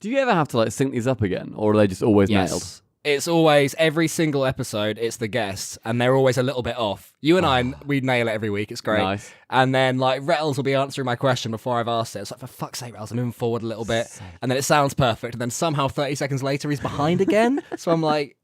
Do you ever have to like sync these up again, or are they just always nailed? It's always, every single episode, it's the guests, and they're always a little bit off. You and I, we nail it every week. It's great. Nice. And then, like, Rettles will be answering my question before I've asked it. It's like, for fuck's sake, Rettles, I'm moving forward a little bit. And then it sounds perfect. And then somehow 30 seconds later, he's behind again. So I'm like,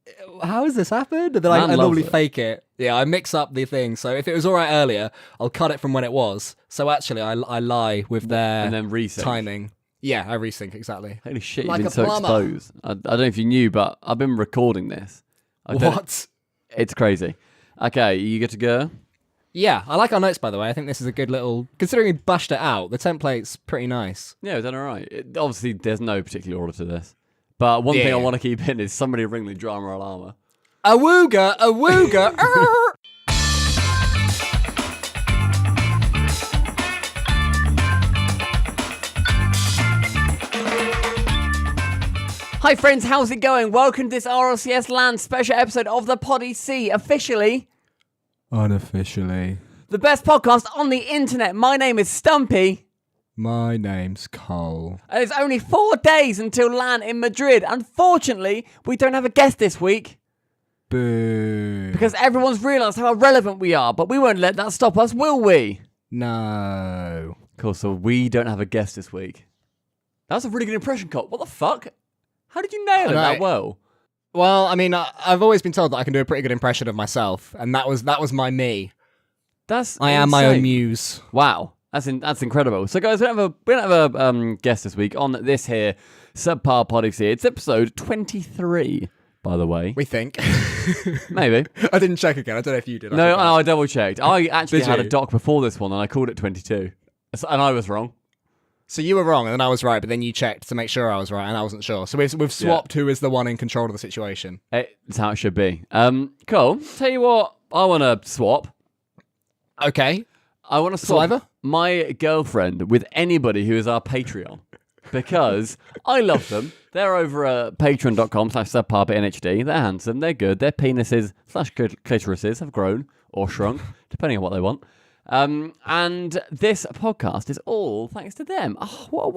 how has this happened? And then I normally fake it. Yeah, I mix up the thing. So if it was all right earlier, I'll cut it from when it was. So actually, I lie with their and then resync. timing. Yeah, I resync, exactly. Holy shit, Like you've been a so plumber. exposed. I don't know if you knew, but I've been recording this. What? It's crazy. Okay, you good to go? Yeah, I like our notes, by the way. I think this is a good little... Considering we bashed it out, the template's pretty nice. Yeah, we've done all right. Obviously, there's no particular order to this. But one thing I want to keep in is somebody ring the drama alarma. Awooga, awooga, Hi friends, how's it going? Welcome to this RLCS LAN special episode of the Poddy C, officially... Unofficially. The best podcast on the internet. My name is Stumpy. My name's Cole. And it's only 4 days until LAN in Madrid. Unfortunately, we don't have a guest this week. Boo. Because everyone's realised how irrelevant we are, but we won't let that stop us, will we? No. Cool, so we don't have a guest this week. That was a really good impression, Cole. What the fuck? How did you nail it that well? Well, I mean, I've always been told that I can do a pretty good impression of myself, and that was my me. I am my own muse. Wow, that's incredible. So, guys, we don't have a guest this week on this here subpar Poddy C. It's episode 23, by the way. We think. Maybe. I didn't check again. I don't know if you did. No, I double checked. I actually Did had you? a doc before this one, and I called it 22, and I was wrong. So you were wrong, and then I was right, but then you checked to make sure I was right, and I wasn't sure. So we've swapped who is the one in control of the situation. It's how it should be. Cool. Tell you what, I want to swap. Okay. I want to swap Saliva? my girlfriend with anybody who is our Patreon. Because I love them. They're over at patreon.com/subparbitnhd. They're handsome, they're good. Their penises / clitorises have grown or shrunk, depending on what they want. And this podcast is all thanks to them. Oh, what a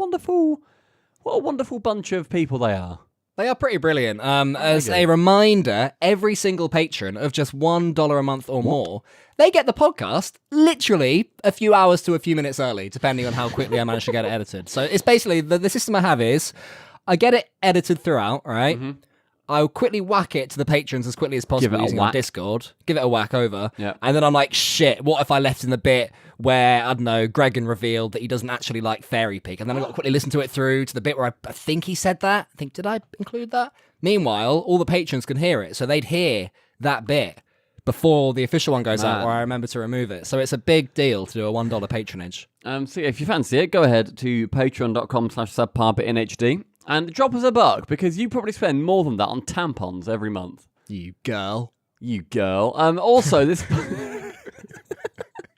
wonderful bunch of people they are. They are pretty brilliant. As a reminder, every single patron of just $1 a month or more, they get the podcast literally a few hours to a few minutes early, depending on how quickly I manage to get it edited. So it's basically, the system I have is, I get it edited throughout, right? Mm-hmm. I'll quickly whack it to the patrons as quickly as possible using our Discord. Give it a whack over. Yeah. And then I'm like, shit, what if I left in the bit where, I don't know, Gregan revealed that he doesn't actually like Fairy Peak? And then I've got to quickly listen to it through to the bit where I think he said that. Did I include that? Meanwhile, all the patrons can hear it. So they'd hear that bit before the official one goes out, where I remember to remove it. So it's a big deal to do a $1 patronage. So yeah, if you fancy it, go ahead to patreon.com/subparbitnhd. And drop us $1, because you probably spend more than that on tampons every month. You girl. Also, this...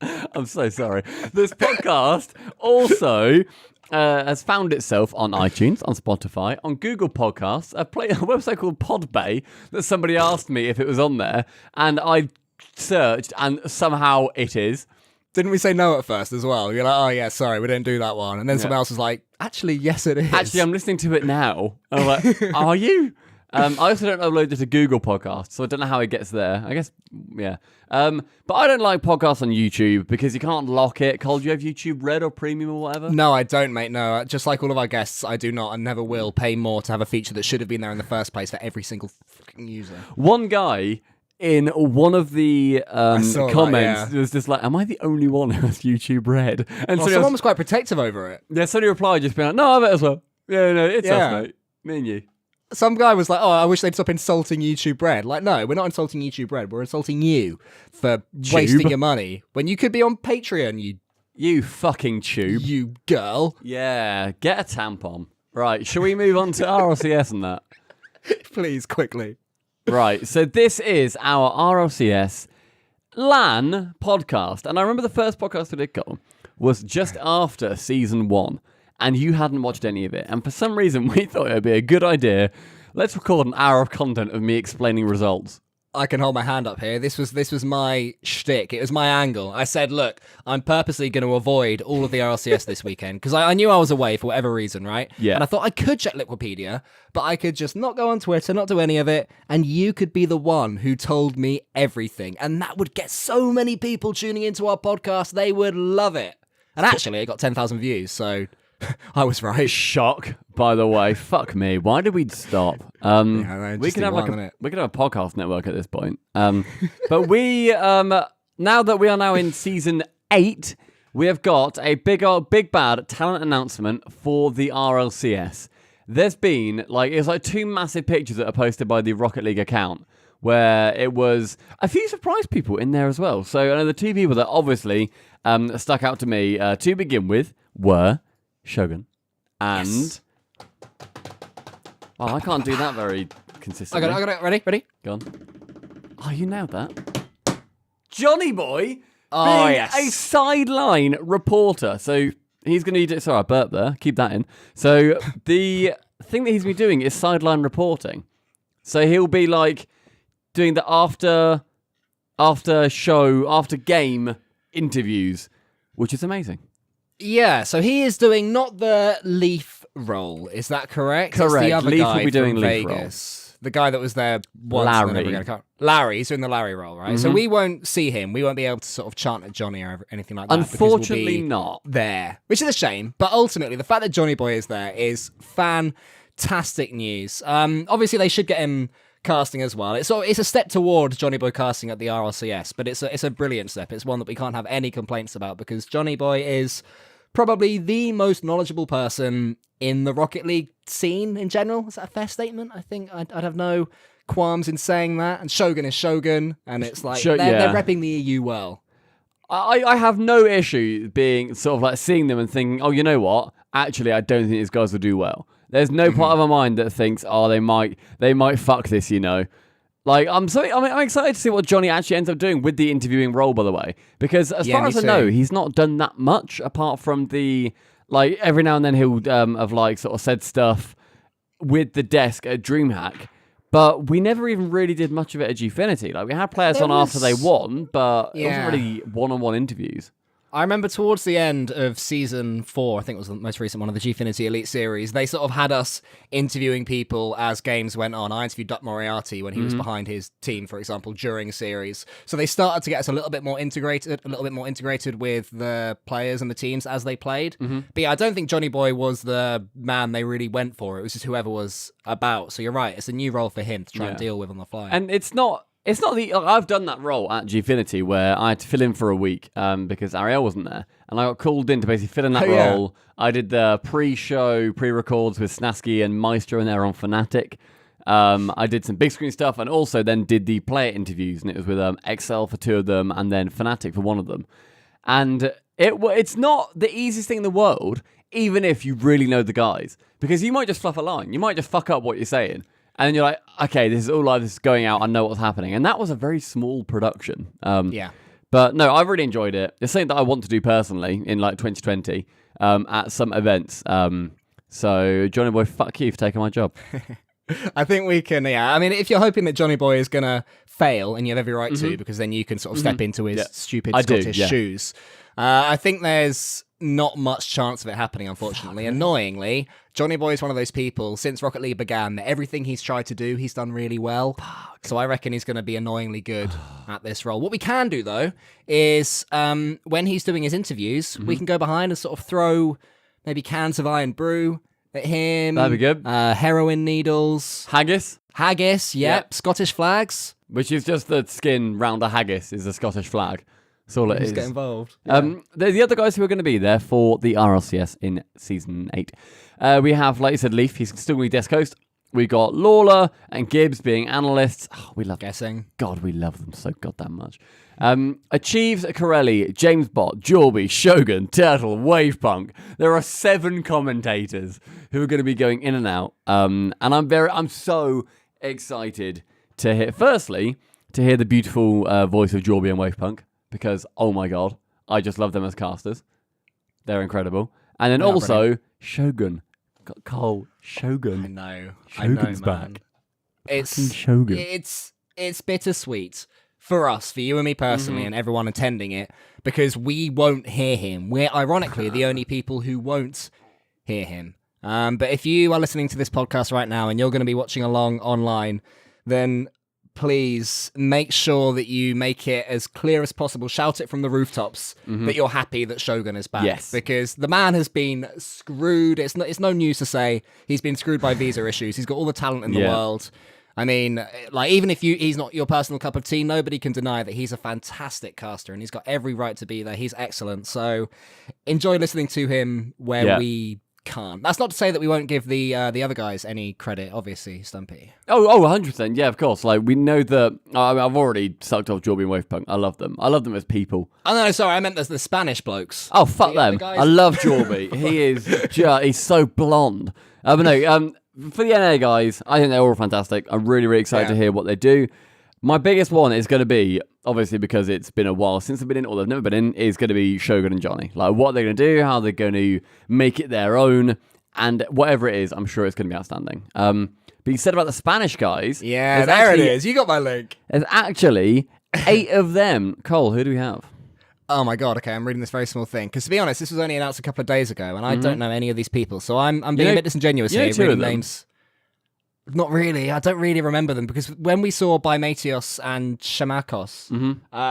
I'm so sorry. This podcast also has found itself on iTunes, on Spotify, on Google Podcasts, a website called Podbay that somebody asked me if it was on there, and I searched, and somehow it is. Didn't we say no at first as well? You're like, oh yeah, sorry, we didn't do that one. And then someone else was like, actually, yes, it is. Actually, I'm listening to it now. And I'm like, are you? I also don't upload it to Google Podcasts, so I don't know how it gets there. I guess, yeah. But I don't like podcasts on YouTube because you can't lock it. Cole, do you have YouTube Red or Premium or whatever? No, I don't, mate. No, just like all of our guests, I do not and never will pay more to have a feature that should have been there in the first place for every single fucking user. One guy in one of the comments was just like, am I the only one who has YouTube Red? And someone was quite protective over it. Yeah, somebody replied just being like, no, I have it as well. Yeah, no, it's us, mate. Me and you. Some guy was like, oh, I wish they'd stop insulting YouTube Red. Like, no, we're not insulting YouTube Red. We're insulting you for wasting your money when you could be on Patreon, you fucking tube. You girl. Yeah, get a tampon. Right, shall we move on to RLCS and that? Please, quickly. Right, so this is our RLCS LAN podcast. And I remember the first podcast we did, Cole, was just after season 1. And you hadn't watched any of it. And for some reason, we thought it would be a good idea. Let's record an hour of content of me explaining results. I can hold my hand up here. This was my shtick. It was my angle. I said, look, I'm purposely going to avoid all of the RLCS this weekend because I knew I was away for whatever reason, right? Yeah. And I thought I could check Liquipedia, but I could just not go on Twitter, not do any of it, and you could be the one who told me everything. And that would get so many people tuning into our podcast. They would love it. And actually, it got 10,000 views, so I was right. Shock, by the way. Fuck me. Why did we stop? We can have we can have a podcast network at this point. But we now that we are now in season 8, we have got a big bad talent announcement for the RLCS. There's been it's like 2 massive pictures that are posted by the Rocket League account, where it was a few surprise people in there as well. So the 2 people that obviously stuck out to me to begin with were Shogun and... Yes. Oh, I can't do that very consistently. I got it. Ready? Go on. Oh, you nailed that. Johnny Boy being a sideline reporter. So he's going to do... Sorry, I burped there. Keep that in. So the thing that he's been doing is sideline reporting. So he'll be doing the after game interviews, which is amazing. Yeah, so he is doing not the Leaf role, is that correct? Correct. It's the other Leaf guy will be doing from Leaf Vegas. The guy that was there once. Larry, he's doing the Larry role, right? Mm-hmm. So we won't see him. We won't be able to sort of chant at Johnny or anything like that. Unfortunately not. There, which is a shame. But ultimately, the fact that Johnny Boy is there is fantastic news. Obviously, they should get him casting as well. It's a step towards Johnny Boy casting at the RLCS, but it's a brilliant step. It's one that we can't have any complaints about because Johnny Boy is probably the most knowledgeable person in the Rocket League scene in general. Is that a fair statement? I think I'd have no qualms in saying that. And Shogun is Shogun, and it's they're repping the EU well. I have no issue being sort of seeing them and thinking, oh, you know what? Actually, I don't think these guys will do well. There's no part of my mind that thinks, oh, they might fuck this, you know. I'm excited to see what Johnny actually ends up doing with the interviewing role, by the way, because as far as I know, he's not done that much apart from the every now and then he'll have sort of said stuff with the desk at DreamHack, but we never even really did much of it at Gfinity. We had players after they won, but it wasn't really one-on-one interviews. I remember towards the end of Season 4, I think it was the most recent one of the Gfinity Elite Series, they sort of had us interviewing people as games went on. I interviewed Duck Moriarty when he was behind his team, for example, during a series. So they started to get us a little bit more integrated with the players and the teams as they played. Mm-hmm. But yeah, I don't think Johnny Boy was the man they really went for. It was just whoever was about. So you're right, it's a new role for him to try and deal with on the fly. And it's not I've done that role at Gfinity where I had to fill in for a week because Ariel wasn't there. And I got called in to basically fill in that role. I did the pre-records with Snasky and Maestro, and they were on Fnatic. I did some big screen stuff and also then did the player interviews. And it was with XL for 2 of them and then Fnatic for 1 of them. And it's not the easiest thing in the world, even if you really know the guys. Because you might just fluff a line. You might just fuck up what you're saying. And then you're like, okay, this is all live, this is going out, I know what's happening. And that was a very small production. But no, I really enjoyed it. It's something that I want to do personally in 2020 at some events. So Johnny Boy, fuck you for taking my job. I think we can, I mean, if you're hoping that Johnny Boy is going to fail, and you have every right to, because then you can sort of step into his stupid Scottish shoes. I think there's not much chance of it happening, unfortunately. Annoyingly, Johnny Boy is one of those people, since Rocket League began, that everything he's tried to do, he's done really well. So I reckon he's going to be annoyingly good at this role. What we can do, though, is when he's doing his interviews, we can go behind and sort of throw maybe cans of Iron Brew at him. That'd be good. Heroin needles. Haggis, yep. Scottish flags. Which is just the skin round a haggis is a Scottish flag. That's all it is. Get involved. Yeah. The other guys who are going to be there for the RLCS in Season 8. We have, like you said, Leaf. He's still going to be desk host. We got Lawler and Gibbs being analysts. Oh, we love guessing. God, we love them so goddamn much. Achieves, Corelli, James Bott, Jorby, Shogun, Turtle, Wavepunk. There are 7 commentators who are going to be going in and out. And I'm so excited to hear, firstly, to hear the beautiful voice of Jorby and Wavepunk. Because, oh my god, I just love them as casters. They're incredible. And then also, brilliant. Shogun. Cole, Shogun. I know. Shogun's man. back. Shogun. It's it's bittersweet for us, for you and me personally, and everyone attending it, because we won't hear him. We're ironically the only people who won't hear him. But if you are listening to this podcast right now and you're going to be watching along online, then please make sure that you make it as clear as possible. Shout it from the rooftops that you're happy that Shogun is back. Yes. Because the man has been screwed. It's no news to say he's been screwed by visa issues. He's got all the talent in the world. I mean, like, even if he's not your personal cup of tea, nobody can deny that he's a fantastic caster and he's got every right to be there. He's excellent. So enjoy listening to him where we can't. That's not to say that we won't give the other guys any credit, obviously, Stumpy. Oh, 100%. Yeah, of course. Like, we know that... I've already sucked off Jorby and Wavepunk. I love them. I love them as people. Oh, no, sorry. I meant there's the Spanish blokes. Oh, fuck them. I love Jorby. He's so blonde. But no, for the NA guys, I think they're all fantastic. I'm really, really excited to hear what they do. My biggest one is going to be, obviously because it's been a while since they've been in, or they've never been in, is going to be Shogun and Johnny. Like, what they're going to do, how they're going to make it their own, and whatever it is, I'm sure it's going to be outstanding. But you said about the Spanish guys. Yeah, there it is. You got my link. There's actually 8 of them. Cole, who do we have? Oh my god, okay, I'm reading this very small thing. Because to be honest, this was only announced a couple of days ago, and I don't know any of these people, so I'm being a bit disingenuous here. Reading names. Not really. I don't really remember them, because when we saw Bimatios and Shamakos,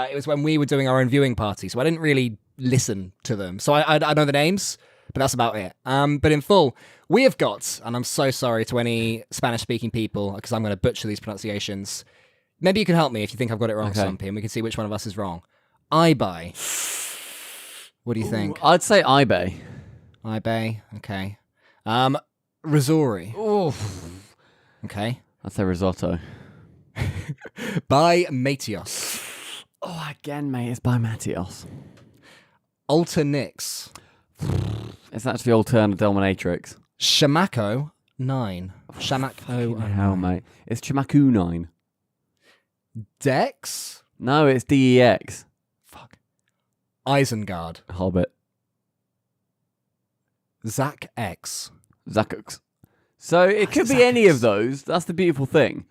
it was when we were doing our own viewing party, so I didn't really listen to them. So I know the names, but that's about it. But in full, we have got, and I'm so sorry to any Spanish-speaking people, because I'm going to butcher these pronunciations. Maybe you can help me if you think I've got it wrong, Stumpy, and we can see which one of us is wrong. Ibai. What do you think? I'd say Ibai. Ibai, okay. Razori. Okay. I'd say risotto. Bimatios. Oh, again, mate, it's Bimatios. Alternix. It's actually Alterna Dominatrix. Shamako 9. Shamako 9. Hell, mate. It's Chamaku 9. Dex? No, it's DEX. Fuck. Isengard. Hobbit. Zach X. Zakux. So it could be any of those. That's the beautiful thing.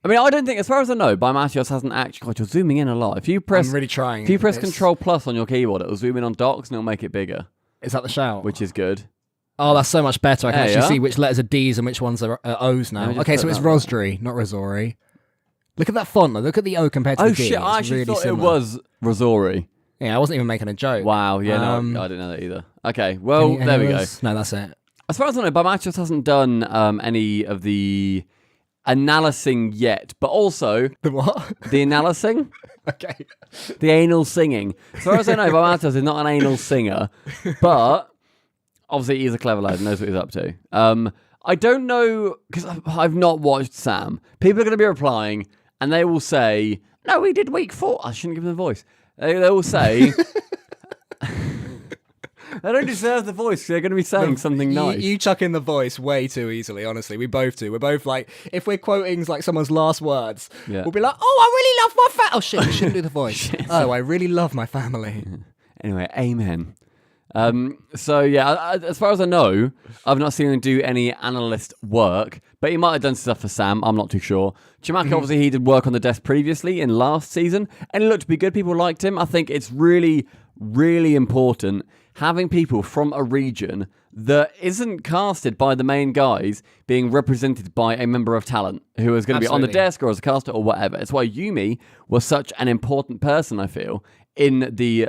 I mean, I don't think, as far as I know, Bimatios hasn't actually... God, you're zooming in a lot. If you press... I'm really trying. If you press Control Plus on your keyboard, it'll zoom in on docs and it'll make it bigger. Is that the shout? Which is good. Oh, that's so much better. I can actually see which letters are D's and which ones are O's now. Okay, so it's Rosdry, not Razori. Look at that font. Look at the O compared to the D. Oh, shit. I actually thought it was Razori. Yeah, I wasn't even making a joke. Wow. Yeah, no, I didn't know that either. Okay, well, there we go. No, that's it. As far as I know, Bimatios hasn't done any of the analysing yet, but also... The what? The analysing. Okay. The anal singing. As far as I know, Bimatios is not an anal singer, but obviously he's a clever lad and knows what he's up to. I don't know, because I've not watched Sam. People are going to be replying, and they will say, no, we did week 4. I shouldn't give them the voice. They will say... They don't deserve the voice. They're going to be saying something nice. You chuck in the voice way too easily, honestly. We both do. We're both like, if we're quoting like someone's last words, we'll be like, oh, I really love my family. Oh, shit, we shouldn't do the voice. Oh, I really love my family. Anyway, amen. So, yeah, as far as I know, I've not seen him do any analyst work, but he might have done stuff for Sam. I'm not too sure. Chimaka, obviously, he did work on the desk previously in last season, and he looked to be good. People liked him. I think it's really, really important having people from a region that isn't casted by the main guys being represented by a member of talent who is going to be on the desk or as a caster or whatever. It's why Yumi was such an important person, I feel, in the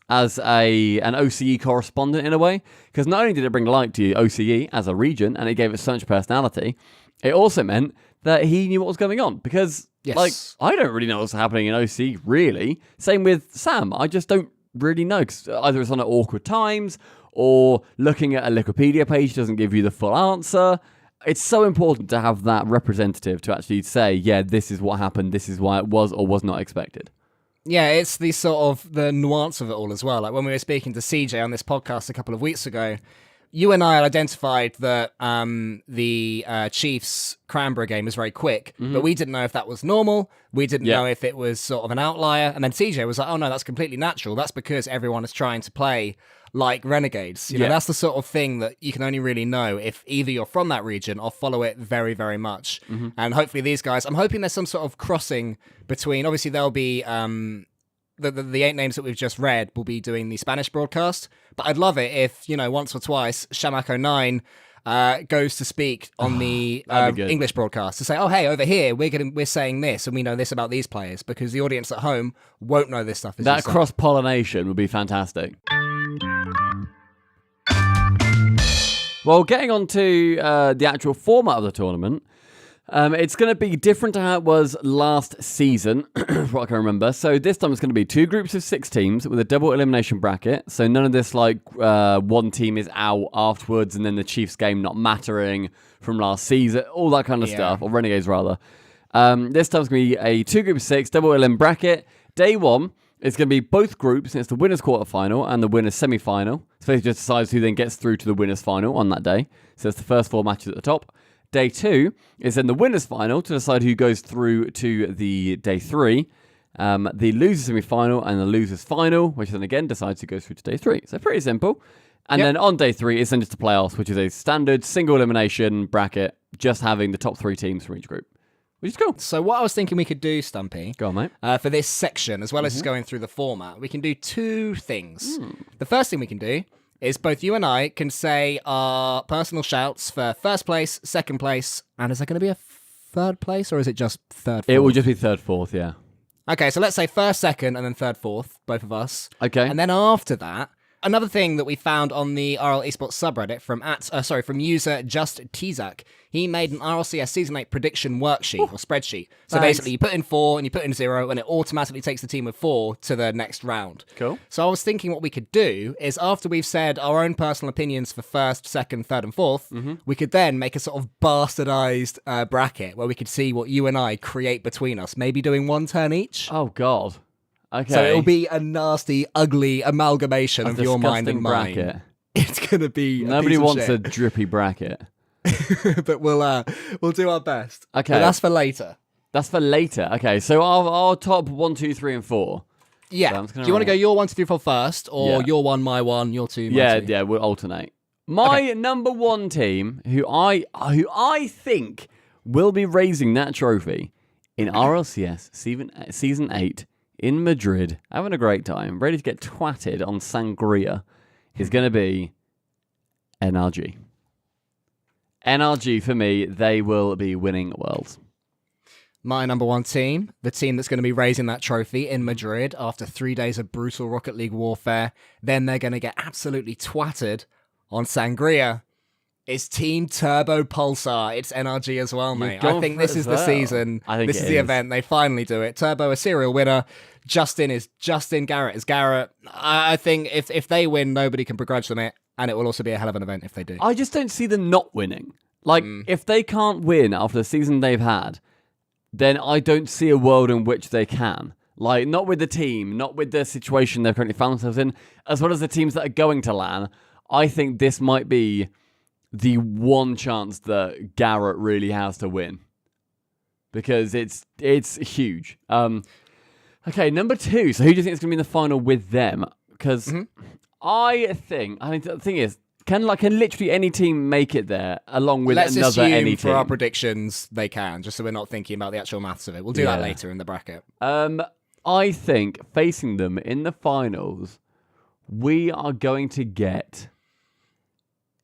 as an OCE correspondent in a way. Because not only did it bring light to OCE as a region and it gave it so much personality, it also meant that he knew what was going on. Because, like, I don't really know what's happening in OCE, really. Same with Sam. I just don't really know, because either it's on at awkward times or looking at a Wikipedia page doesn't give you the full answer. It's so important to have that representative to actually say, yeah, this is what happened, this is why it was or was not expected. Yeah, it's the sort of the nuance of it all as well. Like when we were speaking to CJ on this podcast a couple of weeks ago, you and I had identified that the Chiefs Cranbrough game was very quick, but we didn't know if that was normal. We didn't know if it was sort of an outlier. And then CJ was like, oh no, that's completely natural. That's because everyone is trying to play like Renegades. You know, that's the sort of thing that you can only really know if either you're from that region or follow it very, very much. And hopefully these guys, I'm hoping there's some sort of crossing between, obviously there'll be the 8 names that we've just read will be doing the Spanish broadcast, but I'd love it if, you know, once or twice Shamak09 goes to speak on the English broadcast to say, oh, hey, over here, we're saying this and we know this about these players, because the audience at home won't know this stuff. That cross-pollination would be fantastic. Well, getting on to the actual format of the tournament, it's going to be different to how it was last season, what I can remember. So this time it's going to be 2 groups of 6 teams with a double elimination bracket. So none of this like one team is out afterwards and then the Chiefs game not mattering from last season, all that kind of stuff, or Renegades rather. This time it's going to be a 2 group of 6 double elim bracket. Day 1 is going to be both groups, and it's the winner's quarterfinal and the winner's semi-final. So it just decides who then gets through to the winner's final on that day. So it's the first 4 matches at the top. Day 2 is then the winner's final to decide who goes through to the day 3, the loser's semi-final and the loser's final, which then again decides who goes through to day 3. So pretty simple. And then on day 3 is then just the playoffs, which is a standard single elimination bracket, just having the top 3 teams from each group, which is cool. So what I was thinking we could do, Stumpy, go on, mate, for this section, as well as just going through the format, we can do 2 things. The first thing we can do is both you and I can say our personal shouts for first place, second place, and is there going to be a third place, or is it just third, fourth? It will just be third, fourth, yeah. Okay, so let's say first, second, and then third, fourth, both of us. Okay. And then after that, another thing that we found on the RL Esports subreddit from user Just Tzak, he made an RLCS Season 8 prediction worksheet or spreadsheet. So basically, you put in 4 and you put in 0, and it automatically takes the team of 4 to the next round. Cool. So I was thinking what we could do is after we've said our own personal opinions for first, second, third, and fourth, we could then make a sort of bastardized bracket where we could see what you and I create between us, maybe doing 1 turn each. Oh, God. Okay. So it'll be a nasty, ugly amalgamation of your mind and mine. Bracket. It's gonna be Nobody wants a drippy bracket. But we'll do our best. Okay. But that's for later. That's for later. Okay, so our top 1, 2, 3, and 4. Yeah. So do you want to go your 1, 2, 3, 4 first, or your 1, my 1, your 2, my 2? Yeah, we'll alternate. My number 1 team, who I think will be raising that trophy in RLCS season 8 in Madrid, having a great time, ready to get twatted on sangria, is going to be NRG. NRG, for me, they will be winning Worlds. My number 1 team, the team that's going to be raising that trophy in Madrid after 3 days of brutal Rocket League warfare, then they're going to get absolutely twatted on sangria. It's Team Turbo Pulsar. It's NRG as well, mate. I think this is the season. This is the event. They finally do it. Turbo, a serial winner. Justin is Justin. Garrett is Garrett. I think if they win, nobody can begrudge them it. And it will also be a hell of an event if they do. I just don't see them not winning. Like, if they can't win after the season they've had, then I don't see a world in which they can. Like, not with the team, not with the situation they've currently found themselves in, as well as the teams that are going to LAN. I think this might be the one chance that Garrett really has to win. Because it's huge. Okay, number 2. So who do you think is going to be in the final with them? Because I think the thing is, can literally any team make it there along with Let's another assume any team? For our predictions, they can, just so we're not thinking about the actual maths of it. We'll do that later in the bracket. I think facing them in the finals, we are going to get,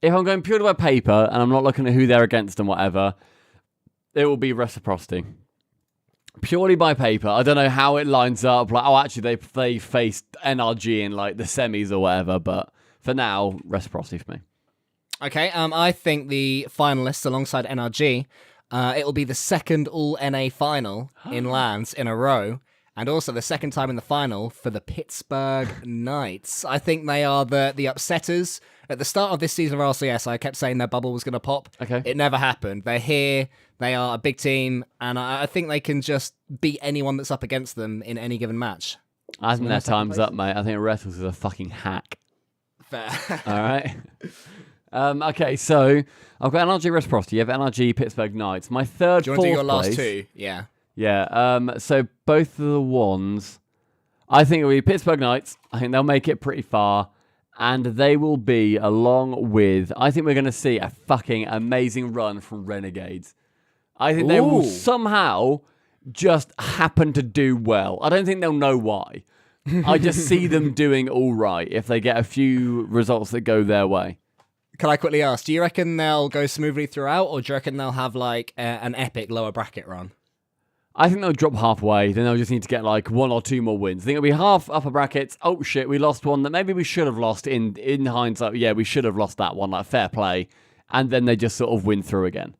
if I'm going purely by paper and I'm not looking at who they're against and whatever, it will be reciprocity. Purely by paper. I don't know how it lines up. Like, actually, they faced NRG in like the semis or whatever, but for now, reciprocity for me. Okay, I think the finalists alongside NRG, it will be the second all-NA final in LANs in a row, and also the second time in the final for the Pittsburgh Knights. I think they are the upsetters. At the start of this season of RLCS, I kept saying their bubble was going to pop. Okay. It never happened. They're here. They are a big team, and I think they can just beat anyone that's up against them in any given match. I think their time's up, mate. I think Rettles is a fucking hack. Fair. All right. Okay, so I've got NRG Reciprocity. You have NRG Pittsburgh Knights. My third, do you want to do your place, last 2? Yeah. Yeah. So both of the ones, I think it'll be Pittsburgh Knights. I think they'll make it pretty far. And they will be along with, I think we're going to see a fucking amazing run from Renegades. I think they will somehow just happen to do well. I don't think they'll know why. I just see them doing all right if they get a few results that go their way. Can I quickly ask, do you reckon they'll go smoothly throughout, or do you reckon they'll have like an epic lower bracket run? I think they'll drop halfway, then they'll just need to get like 1 or 2 more wins. I think it'll be half upper brackets. Oh shit, we lost one that maybe we should have lost in hindsight. Yeah, we should have lost that one, like fair play. And then they just sort of win through again.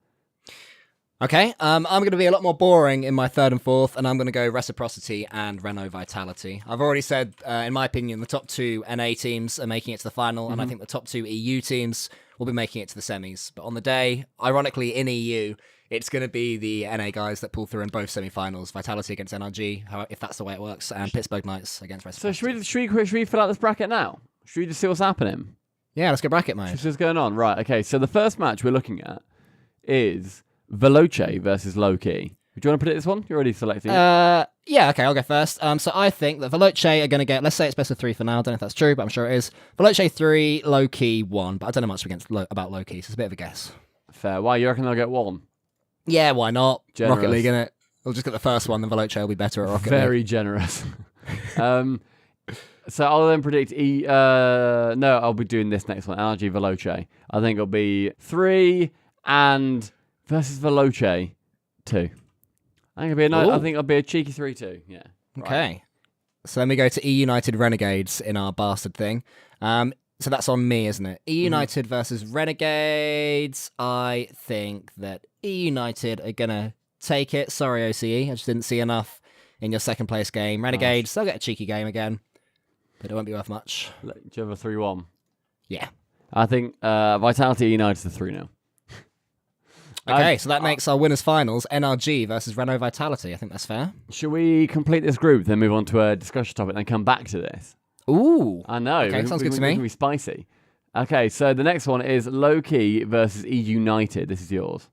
Okay, I'm going to be a lot more boring in my third and fourth, and I'm going to go Reciprocity and Renault Vitality. I've already said, in my opinion, the top 2 NA teams are making it to the final, and I think the top 2 EU teams will be making it to the semis. But on the day, ironically, in EU, it's going to be the NA guys that pull through in both semi-finals. Vitality against NRG, if that's the way it works, and Pittsburgh Knights against Reciprocity. So should we fill out this bracket now? Should we just see what's happening? Yeah, let's go bracket mode. What's going on? Right, okay. So the first match we're looking at is Veloce versus Low-Key. Do you want to predict this one? You're already selecting. Yeah, okay, I'll go first. So I think that Veloce are going to get, let's say it's best of 3 for now. I don't know if that's true, but I'm sure it is. Veloce 3, Low-Key 1, but I don't know much about Low-Key, so it's a bit of a guess. Fair. Why? You reckon they'll get 1? Yeah, why not? Generous. Rocket League, innit? We'll just get the first one, then Veloce will be better at Rocket League. Very generous. So I'll then predict no, I'll be doing this next one. LG Veloce. I think it'll be 3 and versus Veloce 2. I think it'll be a cheeky 3-2. Yeah. Okay. Right. So then we go to E United Renegades in our bastard thing. So that's on me, isn't it? E United versus Renegades. I think that E United are going to take it. Sorry, OCE. I just didn't see enough in your second place game. Renegades, they'll get a cheeky game again, but it won't be worth much. Do you have a 3-1? Yeah. I think Vitality United's a 3-0. Okay, so that makes our winners finals NRG versus Renault Vitality. I think that's fair. Should we complete this group, then move on to a discussion topic, then come back to this? Ooh. I know. Okay, sounds good to me. It's going to be spicy. Okay, so the next one is Low-Key versus E United. This is yours.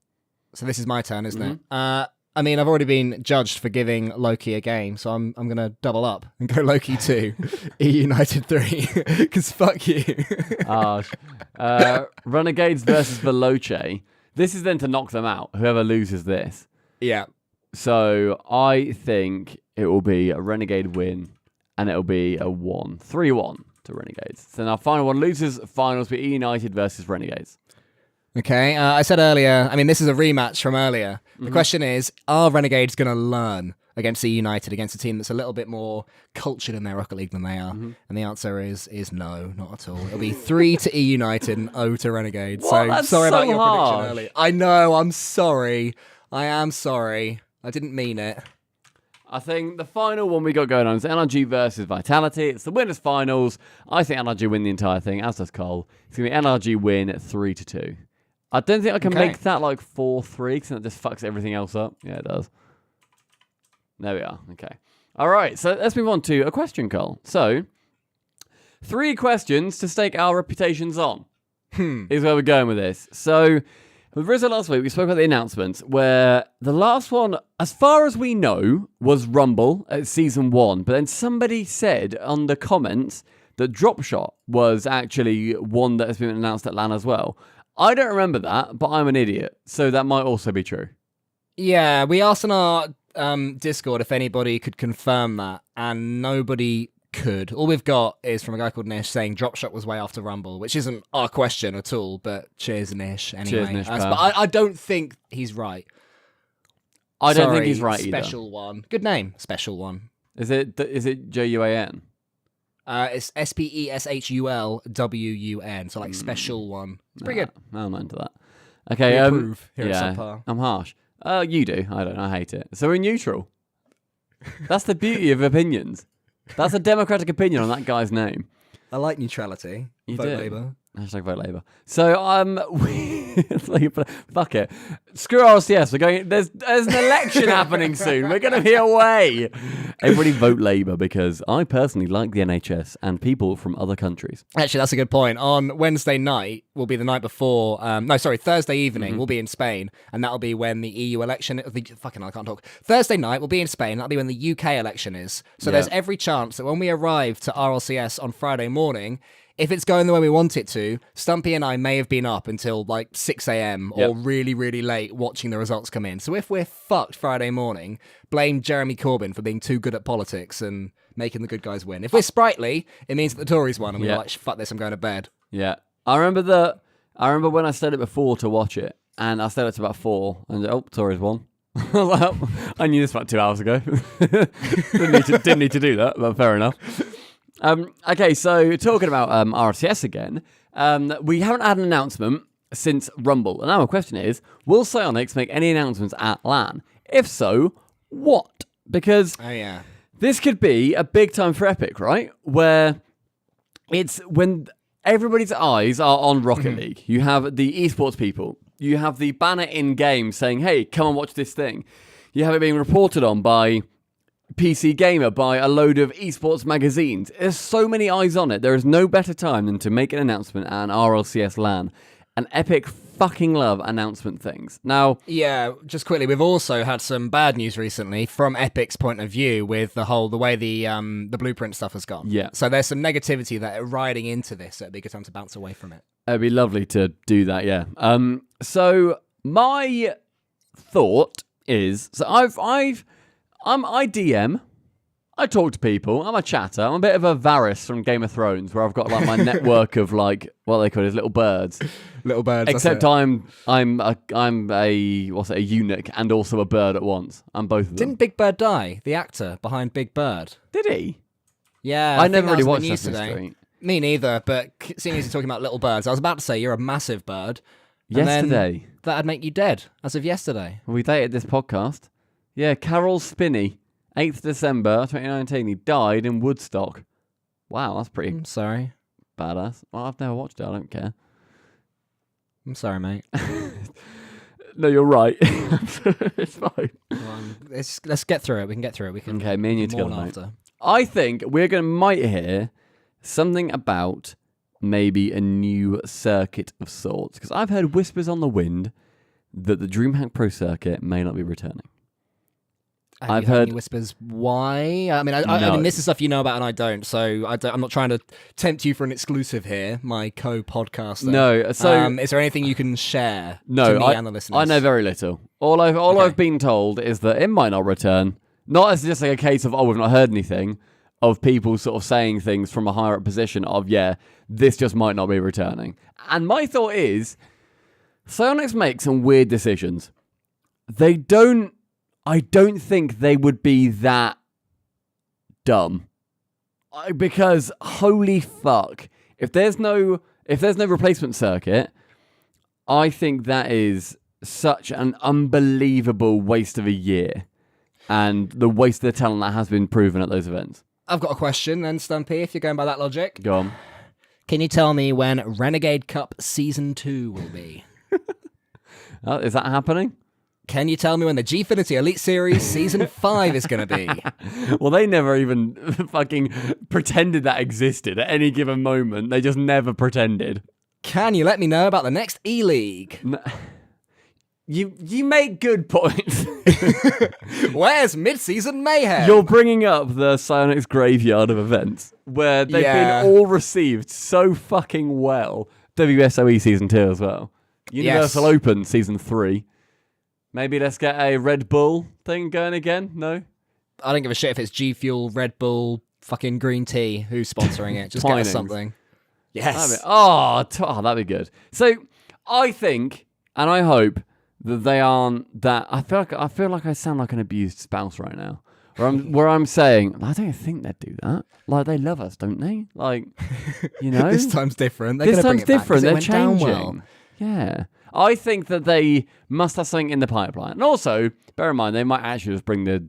So this is my turn, isn't it? I mean, I've already been judged for giving Low-Key a game, so I'm going to double up and go Low-Key 2, E United 3, because fuck you. Renegades versus Veloce. This is then to knock them out, whoever loses this. Yeah. So I think it will be a Renegade win, and it'll be a 3-1 to Renegades. So now final one, losers finals be E United versus Renegades. Okay, I said earlier, I mean, this is a rematch from earlier. The question is, are Renegades going to learn against E United, against a team that's a little bit more cultured in their Rocket League than they are? And the answer is no, not at all. It'll be 3 to E United and 0 to Renegades. What? That's sorry so about your harsh. prediction earlier. I know, I'm sorry. I am sorry. I didn't mean it. I think the final one we got going on is NRG versus Vitality. It's the winners finals. I think NRG win the entire thing, as does Cole. It's going to be NRG win 3-2. I don't think I can make that like 4-3 because that just fucks everything else up. Yeah, it does. There we are. Okay. All right. So let's move on to a question, Cole. So 3 questions to stake our reputations on is where we're going with this. So with Rizzo last week, we spoke about the announcements where the last one, as far as we know, was Rumble at Season 1. But then somebody said on the comments that Dropshot was actually one that has been announced at LAN as well. I don't remember that, but I'm an idiot. So that might also be true. Yeah, we asked on our Discord if anybody could confirm that, and nobody could. All we've got is from a guy called Nish saying Dropshot was way after Rumble, which isn't our question at all, but cheers, Nish. Anyway. Cheers, Nish. But I don't think he's right. I don't think he's right Special either. One. Good name, Special One. Is it Juan? It's SPESHULWUN, so like Special One. It's pretty good. I'm not into that. Okay, We approve here at yeah, Subpar. I'm harsh. You do. I don't. I hate it. So we're neutral. That's the beauty of opinions. That's a democratic opinion on that guy's name. I like neutrality. You Vote do. Labour. Hashtag vote Labour. So fuck it. Screw RLCS. We're going. There's an election happening soon. We're going to be away. Everybody vote Labour because I personally like the NHS and people from other countries. Actually, that's a good point. On Wednesday night will be the night before. Thursday evening we'll be in Spain, and that'll be when the EU election. I can't talk. Thursday night we'll be in Spain. That'll be when the UK election is. So there's every chance that when we arrive to RLCS on Friday morning, if it's going the way we want it to, Stumpy and I may have been up until like 6 a.m. or really, really late watching the results come in. So if we're fucked Friday morning, blame Jeremy Corbyn for being too good at politics and making the good guys win. If we're sprightly, it means that the Tories won and we're like, fuck this, I'm going to bed. Yeah. I remember when I stayed up before to watch it, and I stayed up to about 4, and Tories won. I knew this about 2 hours ago. didn't need to do that, but fair enough. Okay, so talking about RLCS again, we haven't had an announcement since Rumble. And now my question is, will Psyonix make any announcements at LAN? If so, what? Because this could be a big time for Epic, right? Where it's when everybody's eyes are on Rocket League. You have the esports people. You have the banner in-game saying, hey, come and watch this thing. You have it being reported on by PC Gamer, by a load of esports magazines. There's so many eyes on it. There is no better time than to make an announcement at an RLCS LAN. And Epic fucking love announcement things. Now, yeah, just quickly, we've also had some bad news recently from Epic's point of view with the way the blueprint stuff has gone. Yeah. So there's some negativity that are riding into this. So it'd be a good time to bounce away from it. It'd be lovely to do that, yeah. So my thought is, so I DM, I talk to people, I'm a chatter, I'm a bit of a Varys from Game of Thrones, where I've got like my network of like what they call it, little birds. Little birds. Except I'm a eunuch and also a bird at once. I'm both of them. Didn't Big Bird die? The actor behind Big Bird. Did he? Yeah, I never really watched Sesame Street. Me neither, but seeing as you're talking about little birds, I was about to say you're a massive bird. Yesterday. That'd make you dead, as of yesterday. We dated this podcast. Yeah, Carol Spinney, 8th December 2019. He died in Woodstock. Wow, that's pretty I'm sorry. badass. Well, I've never watched it. I don't care. I'm sorry, mate. No, you're right. It's fine. Let's get through it. We can get through it. We can. Okay, me and you together, mate. After. I think we're might hear something about maybe a new circuit of sorts, because I've heard whispers on the wind that the DreamHack Pro circuit may not be returning. I've heard any whispers. Why? I mean, this is stuff you know about and I don't. So I'm not trying to tempt you for an exclusive here, my co-podcaster. No. So is there anything you can share? No, to me and the listeners? I know very little. All I've been told is that it might not return. Not as just like a case of we've not heard anything, of people sort of saying things from a higher up position of this just might not be returning. And my thought is, Psyonix make some weird decisions. I don't think they would be that dumb. Because holy fuck, if there's no replacement circuit, I think that is such an unbelievable waste of a year, and the waste of the talent that has been proven at those events. I've got a question then, Stumpy, if you're going by that logic. Go on. Can you tell me when Renegade Cup Season 2 will be? Is that happening? Can you tell me when the Gfinity Elite Series Season 5 is going to be? Well, they never even fucking pretended that existed at any given moment. They just never pretended. Can you let me know about the next E-League? No. You make good points. Where's mid-season mayhem? You're bringing up the Psyonix graveyard of events where they've been all received so fucking well. WSOE Season 2 as well. Universal Open Season 3. Maybe let's get a Red Bull thing going again? No? I don't give a shit if it's G Fuel, Red Bull, fucking green tea. Who's sponsoring it? Just get us something. Yes. That'd be good. So I think, and I hope, that they aren't that. I feel like I sound like an abused spouse right now. Where I'm saying, I don't think they'd do that. Like, they love us, don't they? Like, you know? This time's different. This time's different. They're changing. Yeah. I think that they must have something in the pipeline. And also, bear in mind, they might actually just bring the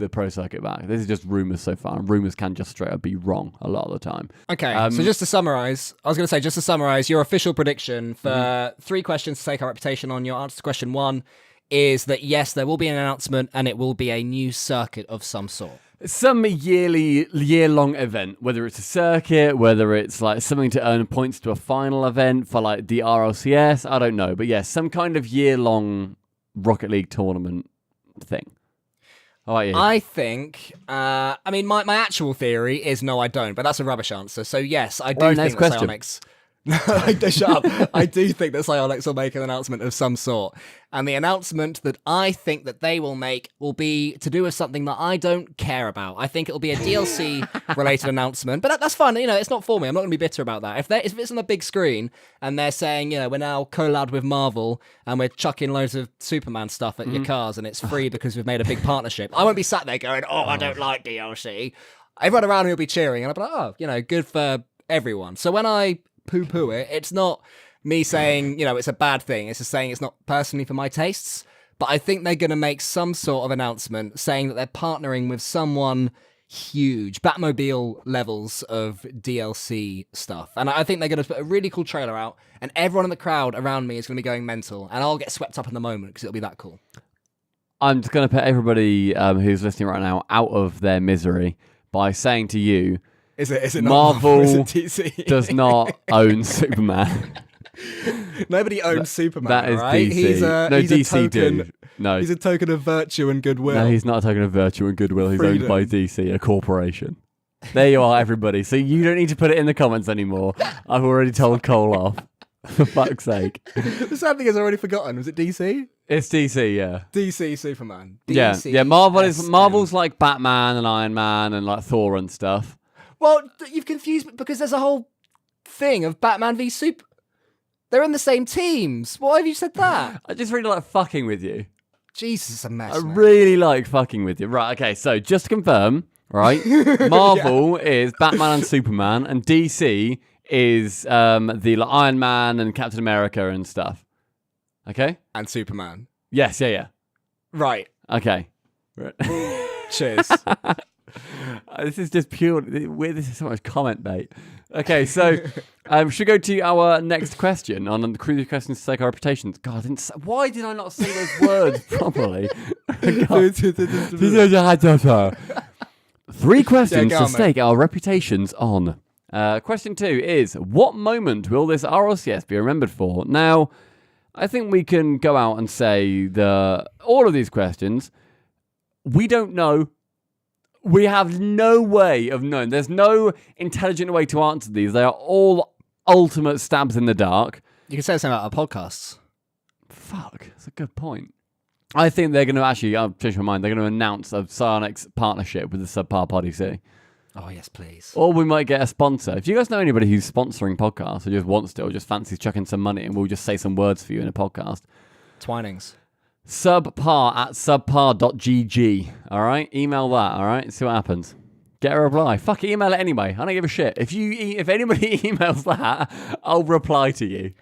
pro circuit back. This is just rumours so far, and rumours can just straight up be wrong a lot of the time. Okay, so just to summarise, your official prediction for 3 questions to take our reputation on. Your answer to question 1 is that yes, there will be an announcement, and it will be a new circuit of some sort. Some year-long event, whether it's a circuit, whether it's like something to earn points to a final event for like the RLCS, I don't know. But yes, some kind of year-long Rocket League tournament thing. How about you? I think, I mean, my actual theory is no, I don't, but that's a rubbish answer. So yes, I do think that Psyonix... Shut up. I do think that Psyonix will make an announcement of some sort. And the announcement that I think that they will make will be to do with something that I don't care about. I think it'll be a DLC-related announcement. But that's fine. You know, it's not for me. I'm not going to be bitter about that. If it's on the big screen and they're saying, you know, we're now collabed with Marvel and we're chucking loads of Superman stuff at your cars and it's free because we've made a big partnership, I won't be sat there going, oh, I don't like DLC. Everyone around me will be cheering and I'll be like, oh, you know, good for everyone. So when I poo-poo it, it's not me saying, you know, it's a bad thing. It's just saying it's not personally for my tastes. But I think they're going to make some sort of announcement saying that they're partnering with someone huge, Batmobile levels of DLC stuff. And I think they're going to put a really cool trailer out and everyone in the crowd around me is going to be going mental and I'll get swept up in the moment because it'll be that cool. I'm just going to put everybody who's listening right now out of their misery by saying to you, Is it Marvel is it DC? does not own Superman. Nobody owns Superman. That is right? DC. He's DC do. No, he's a token of virtue and goodwill. No, he's not a token of virtue and goodwill. He's Freedom. owned by DC, a corporation. There you are, everybody. So you don't need to put it in the comments anymore. I've already told Cole off. For fuck's sake. The sad thing is, I already forgotten. Was it DC? It's DC, yeah. DC Superman. DC, yeah. Marvel's like Batman and Iron Man and like Thor and stuff. Well, you've confused me because there's a whole thing of Batman v Super. They're in the same teams. Why have you said that? I just really like fucking with you. Jesus, it's a mess. I really like fucking with you. Right, okay, so just to confirm, right? Marvel is Batman and Superman, and DC is the Iron Man and Captain America and stuff. Okay? And Superman. Yes, yeah. Right. Okay. Right. Cheers. This is just pure. This is so much comment bait. Okay, so should we go to our next question on the crucial questions to stake our reputations. God, why did I not say those words properly? 3 questions to stake our reputations on. Question 2 is, what moment will this RLCS be remembered for? Now, I think we can go out and say that all of these questions, we don't know. We have no way of knowing. There's no intelligent way to answer these. They are all ultimate stabs in the dark. You can say something about our podcasts. Fuck, that's a good point. I think they're going to actually, I've changed my mind, they're going to announce a Psyonix partnership with the subpar Poddy C. Oh, yes, please. Or we might get a sponsor. If you guys know anybody who's sponsoring podcasts or just wants to or just fancies chucking some money and we'll just say some words for you in a podcast. Twinings. subpar@subpar.gg. All right? Email that, all right? See what happens. Get a reply. Fuck it, email it anyway. I don't give a shit. If anybody emails that, I'll reply to you.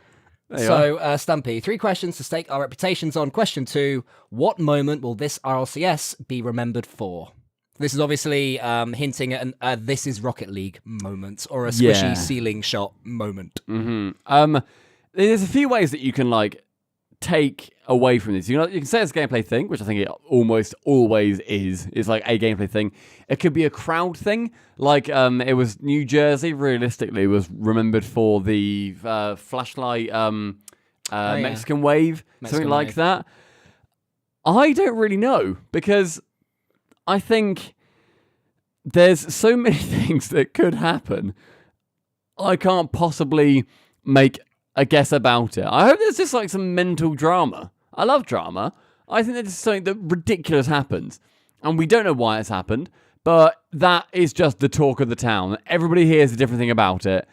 So, Stumpy, 3 questions to stake our reputations on. Question 2, what moment will this RLCS be remembered for? This is obviously hinting at an This is Rocket League moment or a squishy ceiling shot moment. Mm-hmm. There's a few ways that you can like take away from this. You can say it's a gameplay thing, which I think it almost always is. It's like a gameplay thing. It could be a crowd thing. Like it was New Jersey, realistically, was remembered for the flashlight Mexican wave, something like that. I don't really know because I think there's so many things that could happen. I can't possibly make a guess about it. I hope there's just like some mental drama. I love drama. I think there's something that ridiculous happens. And we don't know why it's happened, but that is just the talk of the town. Everybody hears a different thing about it.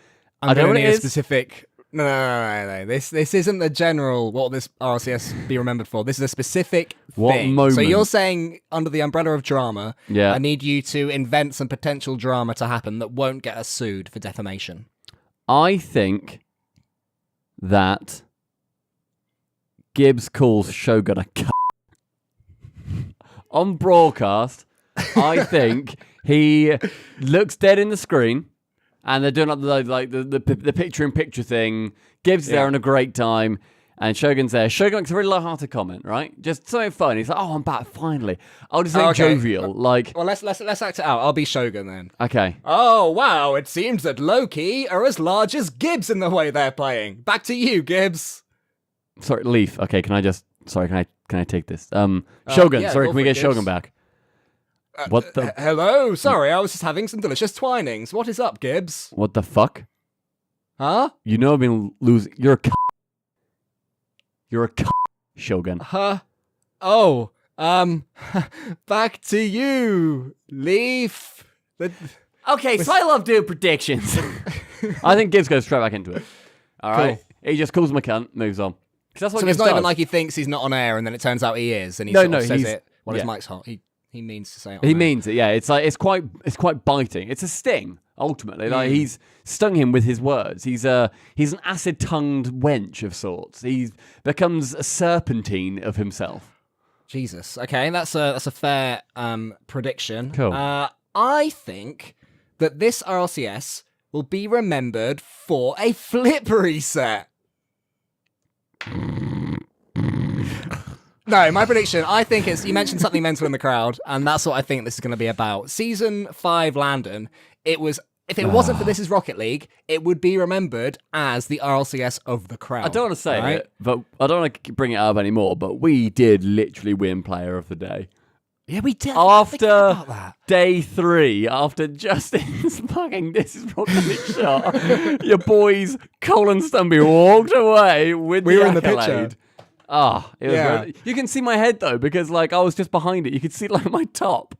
I don't need a specific... No. This isn't the general, what will this RLCS be remembered for? This is a specific thing. Moment? So you're saying, under the umbrella of drama, yeah. I need you to invent some potential drama to happen that won't get us sued for defamation. I think that Gibbs calls Shogun a c***. On broadcast, I think he looks dead in the screen, and they're doing the picture-in-picture thing. Gibbs is there on a great time, and Shogun's there. Shogun makes a really light-hearted comment, right? Just something fun. He's like, "Oh, I'm back finally." I'll just say jovial, like. Well, let's act it out. I'll be Shogun then. Okay. Oh wow! It seems that Loki are as large as Gibbs in the way they're playing. Back to you, Gibbs. Sorry, Leaf. Okay, can I take this? Shogun. Yeah, sorry, can we get Gibbs. Shogun back? What the Hello? Sorry, I was just having some delicious twinings. What is up, Gibbs? what the fuck? Huh? You know I've been losing. You're a You're a Shogun. Huh? Oh, back to you, Leaf. Okay, so I love doing predictions. I think Gibbs goes straight back into it. All right. He just calls him a cunt, moves on. That's what So Gibbs it's not does. even like he thinks he's not on air, and then it turns out he is, and he No, sort of says he's- it when his yeah. mic's hot. He means to say it. He on air. means it, yeah. It's like it's quite biting. It's a sting, ultimately. Like he's stung him with his words. He's an acid-tongued wench of sorts. He becomes a serpentine of himself. Jesus. Okay, that's a fair prediction. Cool. I think that this RLCS will be remembered for a flip reset. No, my prediction, I think it's, you mentioned something mental in the crowd, and that's what I think this is going to be about. Season 5 Landon, if it wasn't for This Is Rocket League, it would be remembered as the RLCS of the crowd. I don't want to say right? it, but I don't want to bring it up anymore, but we did literally win Player of the Day. Yeah, we did. After day 3, after Justin's fucking This Is Rocket League shot, your boys, Cole and Stumpy, walked away with We the were in the accolade. picture. It was really, you can see my head though, because like I was just behind it. You could see like my top,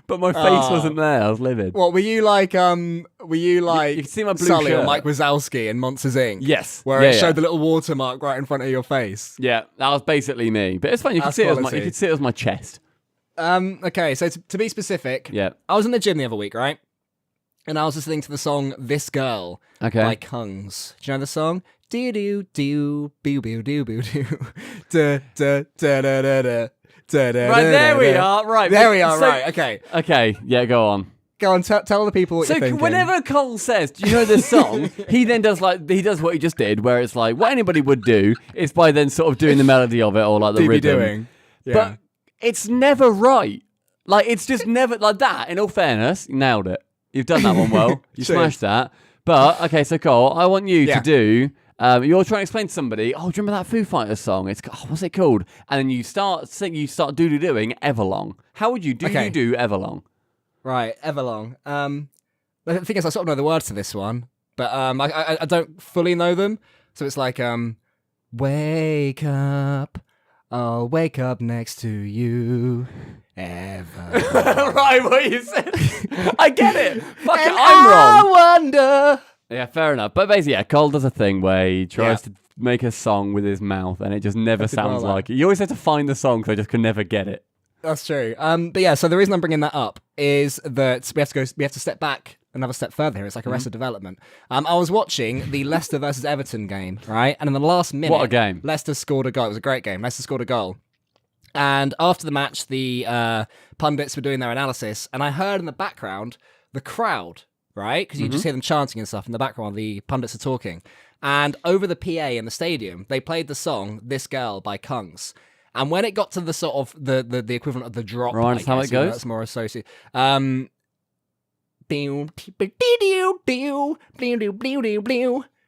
but my face wasn't there. I was livid. What were you like? You can see my blue Sully or shirt. Mike Wazowski in Monsters Inc. Yes, where it showed the little watermark right in front of your face. Yeah, that was basically me. But it's fine. You could That's see it as my, quality. you could see it as my chest. Okay, so to be specific, Yeah. I was in the gym the other week, right? And I was listening to the song "This Girl" Okay. by Kungs. Do you know the song? Do do do boo boo do boo do da da da da da da. Right, there we are. Right, There we are. so- Right. Okay. Okay, yeah, go on. Go on. Tell the people what So you're thinking. whenever Cole says, "Do you know this song?" he then does what he just did, where it's like what anybody would do is by then sort of doing the melody of it or like the DB rhythm. doing. Yeah. But it's never right. Like it's just never like that. In all fairness, you nailed it. You've done that one well. You Cheers. smashed that. But okay, so Cole, I want you Yeah. to do. You're trying to explain to somebody. Oh, do you remember that Foo Fighters song? It's what's it called? And then you start doing Everlong. How would you Okay. you do Everlong? Right, Everlong. The thing is, I sort of know the words to this one, but I don't fully know them. So it's like, wake up, I'll wake up next to you, Everlong. Right, what you said. I get it. Fuck it, And I'm wrong. I wonder. Yeah, fair enough. But basically, yeah, Cole does a thing where he tries Yeah. to make a song with his mouth, and it just never That's sounds well, like it. You always have to find the song, because I just could never get it. That's true. But yeah, so the reason I'm bringing that up is that we have to step back another step further here. It's like Arrested Development. I was watching the Leicester versus Everton game, right? And in the last minute, What a game. Leicester scored a goal. It was a great game. Leicester scored a goal. And after the match, the pundits were doing their analysis, and I heard in the background the crowd, right? Because you just hear them chanting and stuff in the background. The pundits are talking. And over the PA in the stadium, they played the song "This Girl" by Kungs. And when it got to the sort of the equivalent of the drop, Right, I that's how guess, it you know, goes? that's more associated.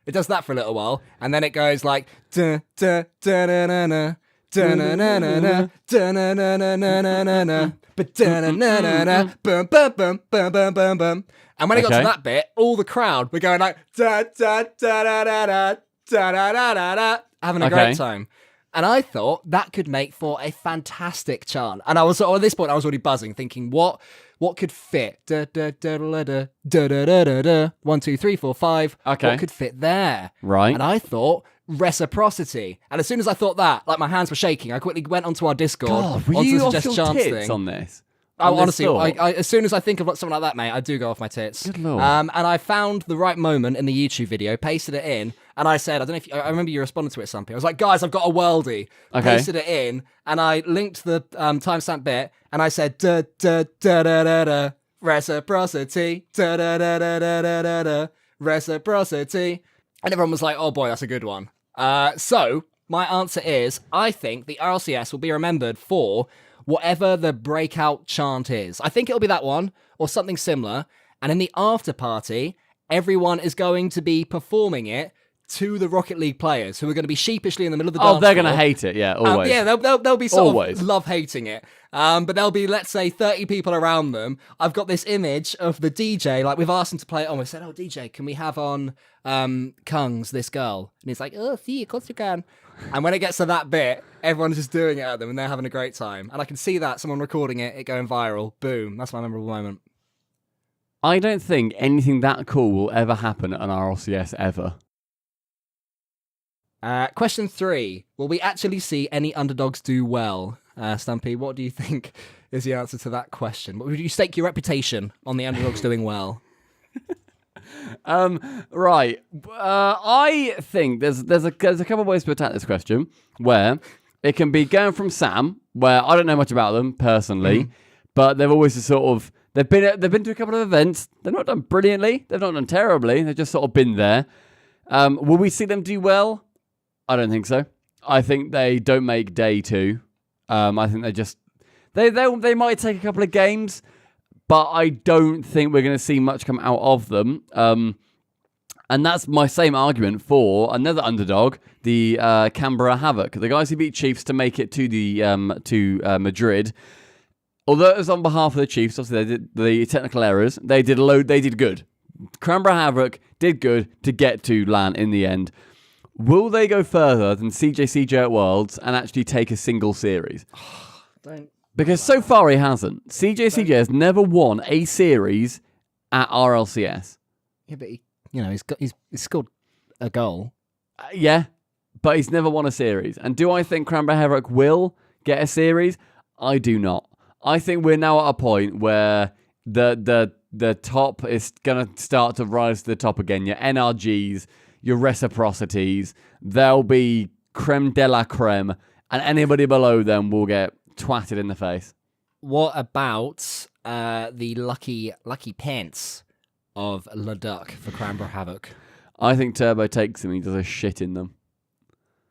It does that for a little while, and then it goes like da da da da da da da na na na na da na na na na na na na but da na na na na bum bum bum bum bum bum bum. And when it got Okay. to that bit, all the crowd were going like da da da da da da da da da da da, having a Okay. great time. And I thought that could make for a fantastic chant. And I was at this point, I was already buzzing, thinking, what could fit? Da da da da da da da da da da. 1, 2, 3, 4, 5. Okay. What could fit there? Right. And I thought reciprocity. And as soon as I thought that, like my hands were shaking, I quickly went onto our Discord, God, were onto you the off suggest your chants tits thing. on this? Oh, On this honestly, thought? I as soon as I think of something like that, mate, I do go off my tits. Good lord. And I found the right moment in the YouTube video, pasted it in, and I said, I don't know if I remember you responded to it, Stumpy. I was like, guys, I've got a worldie. Okay. Pasted it in, and I linked the timestamp bit, and I said, da da da da da da, reciprocity, da da da da da da da da, reciprocity, and everyone was like, oh boy, that's a good one. So my answer is, I think the RLCS will be remembered for whatever the breakout chant is. I think it'll be that one or something similar. And in the after party, everyone is going to be performing it to the Rocket League players who are going to be sheepishly in the middle of the dance Oh, they're going to floor. hate it. Yeah, always. Yeah, they'll be sort Always. of love-hating it. But there'll be, let's say, 30 people around them. I've got this image of the DJ, like we've asked him to play it on. We said, oh, DJ, can we have on Kung's This Girl? And he's like, oh, see, of course you can. And when it gets to that bit, everyone's just doing it at them and they're having a great time. And I can see that, someone recording it going viral. Boom. That's my memorable moment. I don't think anything that cool will ever happen at an RLCS ever. Question 3. Will we actually see any underdogs do well? Stampy, what do you think is the answer to that question? Would you stake your reputation on the underdogs doing well? Right. I think there's a couple of ways to attack this question, where it can be going from Sam, where I don't know much about them personally, but they've always just sort of they've been to a couple of events. They've not done brilliantly. They've not done terribly. They've just sort of been there. Will we see them do well? I don't think so. I think they don't make day 2. I think they might take a couple of games, but I don't think we're going to see much come out of them. And that's my same argument for another underdog, the Canberra Havoc, the guys who beat Chiefs to make it to the Madrid. Although it was on behalf of the Chiefs, obviously they did the technical errors. They did good. Canberra Havoc did good to get to LAN in the end. Will they go further than CJ at Worlds and actually take a single series? Because so far he hasn't. CJ has never won a series at RLCS. Yeah, but he's scored a goal. Yeah, but he's never won a series. And do I think Canberra Havoc will get a series? I do not. I think we're now at a point where the top is going to start to rise to the top again. Your NRGs, your reciprocities, they'll be creme de la creme, and anybody below them will get twatted in the face. What about the lucky pants of Leduc for Canberra Havoc? I think Turbo takes them and he does a shit in them.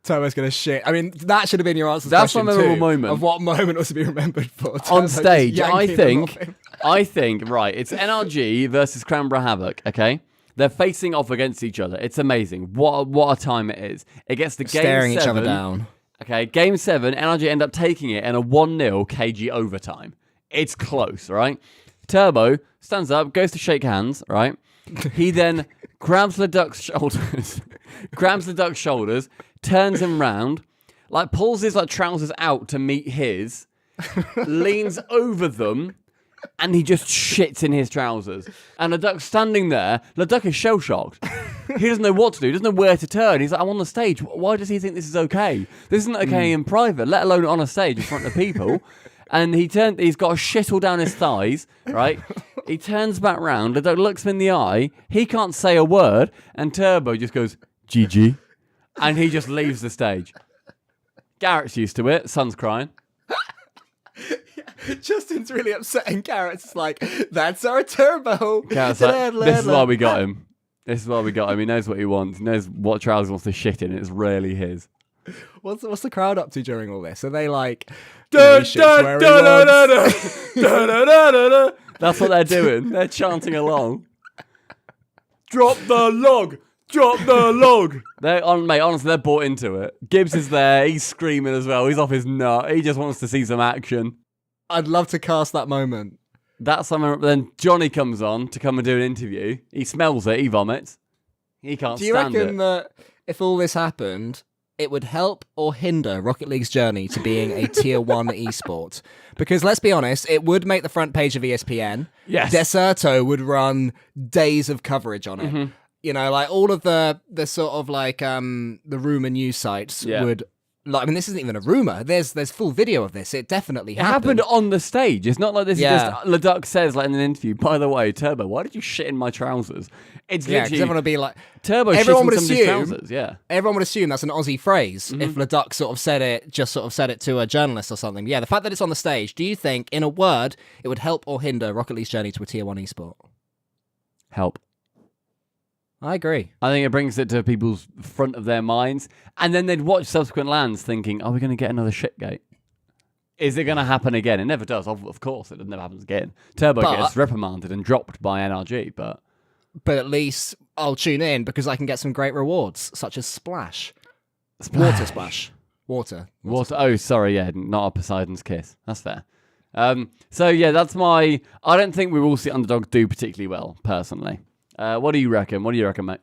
Turbo's going to shit. I mean, that should have been your answer to That's question my memorable 2, moment. Of what moment was to be remembered for. Turbo On stage, just I yanking them off him. think, right, it's NRG versus Canberra Havoc, okay? They're facing off against each other. It's amazing. What a time it is. It gets to game 7. Staring each other down. Okay, game 7, NRG end up taking it in a 1-0 KG overtime. It's close, right? Turbo stands up, goes to shake hands, right? He then grabs the duck's shoulders, turns him round, like pulls his trousers out to meet his, leans over them, and he just shits in his trousers. And Leduc's standing there. Leduc is shell-shocked. He doesn't know what to do. He doesn't know where to turn. He's like, I'm on the stage. Why does he think this is okay? This isn't okay in private, let alone on a stage in front of people. And he's got a shit all down his thighs, right? He turns back round. Leduc looks him in the eye. He can't say a word. And Turbo just goes, GG. And he just leaves the stage. Garrett's used to it. Son's crying. Justin's really upset, and Garrett's like, that's our Turbo. Garrett's like, this is why we got him. This is why we got him. He knows what he wants. He knows what trousers he wants to shit in. It's rarely his. What's the crowd up to during all this? Are they like, That's what they're doing. They're chanting along. Drop the log. Drop the log. Honestly, they're bought into it. Gibbs is there. He's screaming as well. He's off his nut. He just wants to see some action. I'd love to cast that moment. That's something. Then Johnny comes on to come and do an interview. He smells it. He vomits. He can't stand it. Do you reckon that if all this happened, it would help or hinder Rocket League's journey to being a tier 1 esport? Because let's be honest, it would make the front page of ESPN. Yes. Deserto would run days of coverage on it. Mm-hmm. You know, like all of the sort of like the rumor news sites would. Like, I mean, this isn't even a rumor. There's full video of this. It definitely happened. It happened on the stage. It's not like this is just Leduc says like in an interview, by the way, Turbo, why did you shit in my trousers? It's literally because everyone would be like Turbo everyone would somebody's assume trousers, yeah. Everyone would assume that's an Aussie phrase if Leduc sort of said it to a journalist or something. Yeah, the fact that it's on the stage, do you think, in a word, it would help or hinder Rocket League's journey to a tier 1 esport? Help. I agree. I think it brings it to people's front of their minds. And then they'd watch subsequent LANs thinking, are we going to get another shitgate? Is it going to happen again? It never does. Of course, it never happens again. Turbo gets reprimanded and dropped by NRG, but but at least I'll tune in because I can get some great rewards, such as Splash. Water Splash. Water. Oh, sorry, yeah, not a Poseidon's Kiss. That's fair. So yeah, that's my... I don't think we will see Underdog do particularly well, personally. What do you reckon? Mate?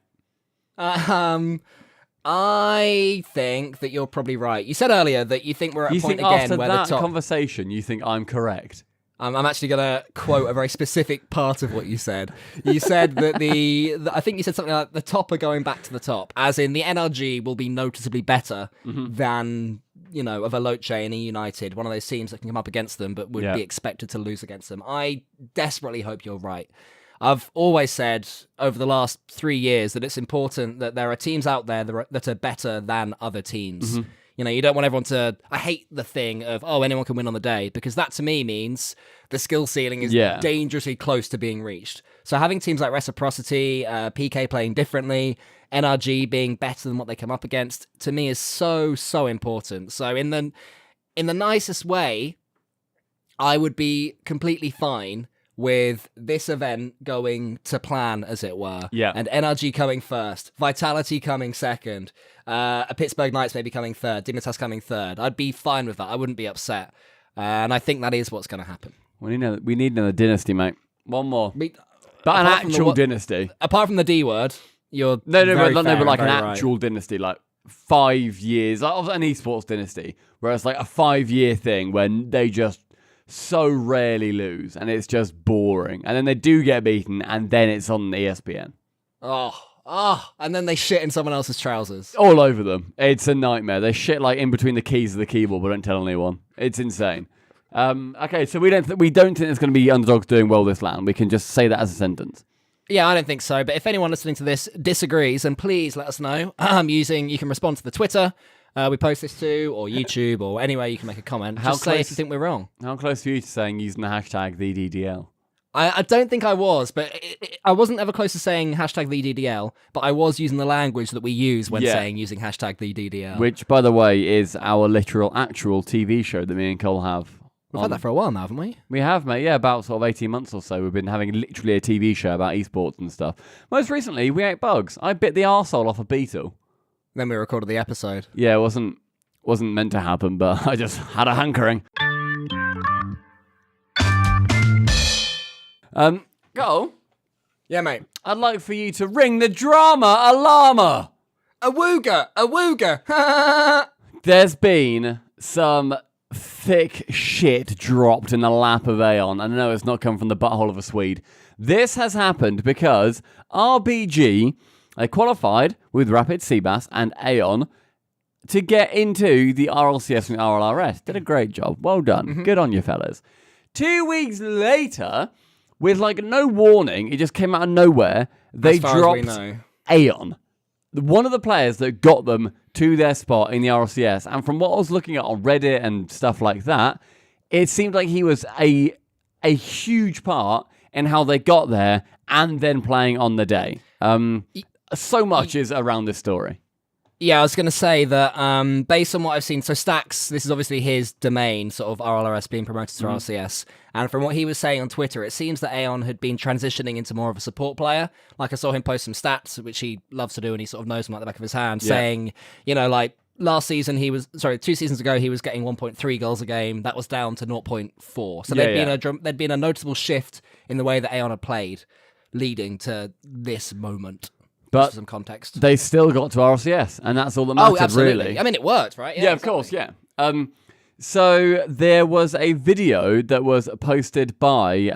I think that you're probably right. You said earlier that you think we're at a point again where the top... After that conversation, you think I'm correct? I'm actually going to quote a very specific part of what you said. You said that I think you said something like the top are going back to the top, as in the NRG will be noticeably better than, a Veloce and a United, one of those teams that can come up against them but would be expected to lose against them. I desperately hope you're right. I've always said over the last 3 years that it's important that there are teams out there that are better than other teams. You don't want everyone to... I hate the thing of, anyone can win on the day, because that to me means the skill ceiling is dangerously close to being reached. So having teams like Reciprocity, PK playing differently, NRG being better than what they come up against, to me is so, so important. So in the nicest way, I would be completely fine with this event going to plan, as it were. Yeah. And NRG coming first, Vitality coming second, a Pittsburgh Knights maybe coming third, Dignitas coming third. I'd be fine with that. I wouldn't be upset. And I think that is what's going to happen. We need another dynasty, mate. One more. But an actual dynasty. Apart from the D word, you're but like an right. actual dynasty, like 5 years, like an esports dynasty, where it's like a 5-year thing when they just so rarely lose, and it's just boring. And then they do get beaten, and then it's on ESPN. And then they shit in someone else's trousers. All over them. It's a nightmare. They shit like in between the keys of the keyboard, but don't tell anyone. It's insane. Okay, so we don't think there's going to be underdogs doing well this LAN. We can just say that as a sentence. Yeah, I don't think so. But if anyone listening to this disagrees, then please let us know. You can respond to the Twitter we post this to, or YouTube, or anywhere you can make a comment. Just say if you think we're wrong. How close were you to saying using the hashtag TheDDL? I don't think I was, but I wasn't ever close to saying hashtag TheDDL, but I was using the language that we use when using hashtag TheDDL. Which, by the way, is our actual TV show that me and Cole have. We've had that for a while now, haven't we? We have, mate. Yeah, about sort of 18 months or so. We've been having literally a TV show about esports and stuff. Most recently, we ate bugs. I bit the arsehole off a beetle. Then we recorded the episode. Yeah, it wasn't meant to happen, but I just had a hankering. Go. Yeah, mate. I'd like for you to ring the drama Alarma. A wooga. There's been some thick shit dropped in the lap of Aeon. I know it's not come from the butthole of a Swede. This has happened because RBG... They qualified with Rapid, Seabass, and Aeon to get into the RLCS and RLRS. Did a great job. Well done. Good on you, fellas. 2 weeks later, with like no warning, it just came out of nowhere. They dropped Aeon, one of the players that got them to their spot in the RLCS. And from what I was looking at on Reddit and stuff like that, it seemed like he was a huge part in how they got there and then playing on the day. So much is around this story. Yeah, I was going to say that based on what I've seen, so Stacks, this is obviously his domain, sort of RLRS being promoted to RLCS. And from what he was saying on Twitter, it seems that Aeon had been transitioning into more of a support player. Like I saw him post some stats, which he loves to do, and he sort of knows them like the back of his hand, saying, like last season 2 seasons ago, he was getting 1.3 goals a game. That was down to 0.4. So there'd been a noticeable shift in the way that Aeon had played, leading to this moment. But some context. They still got to RLCS, and that's all that mattered, really. I mean, it worked, right? Yeah, of course, yeah. So there was a video that was posted by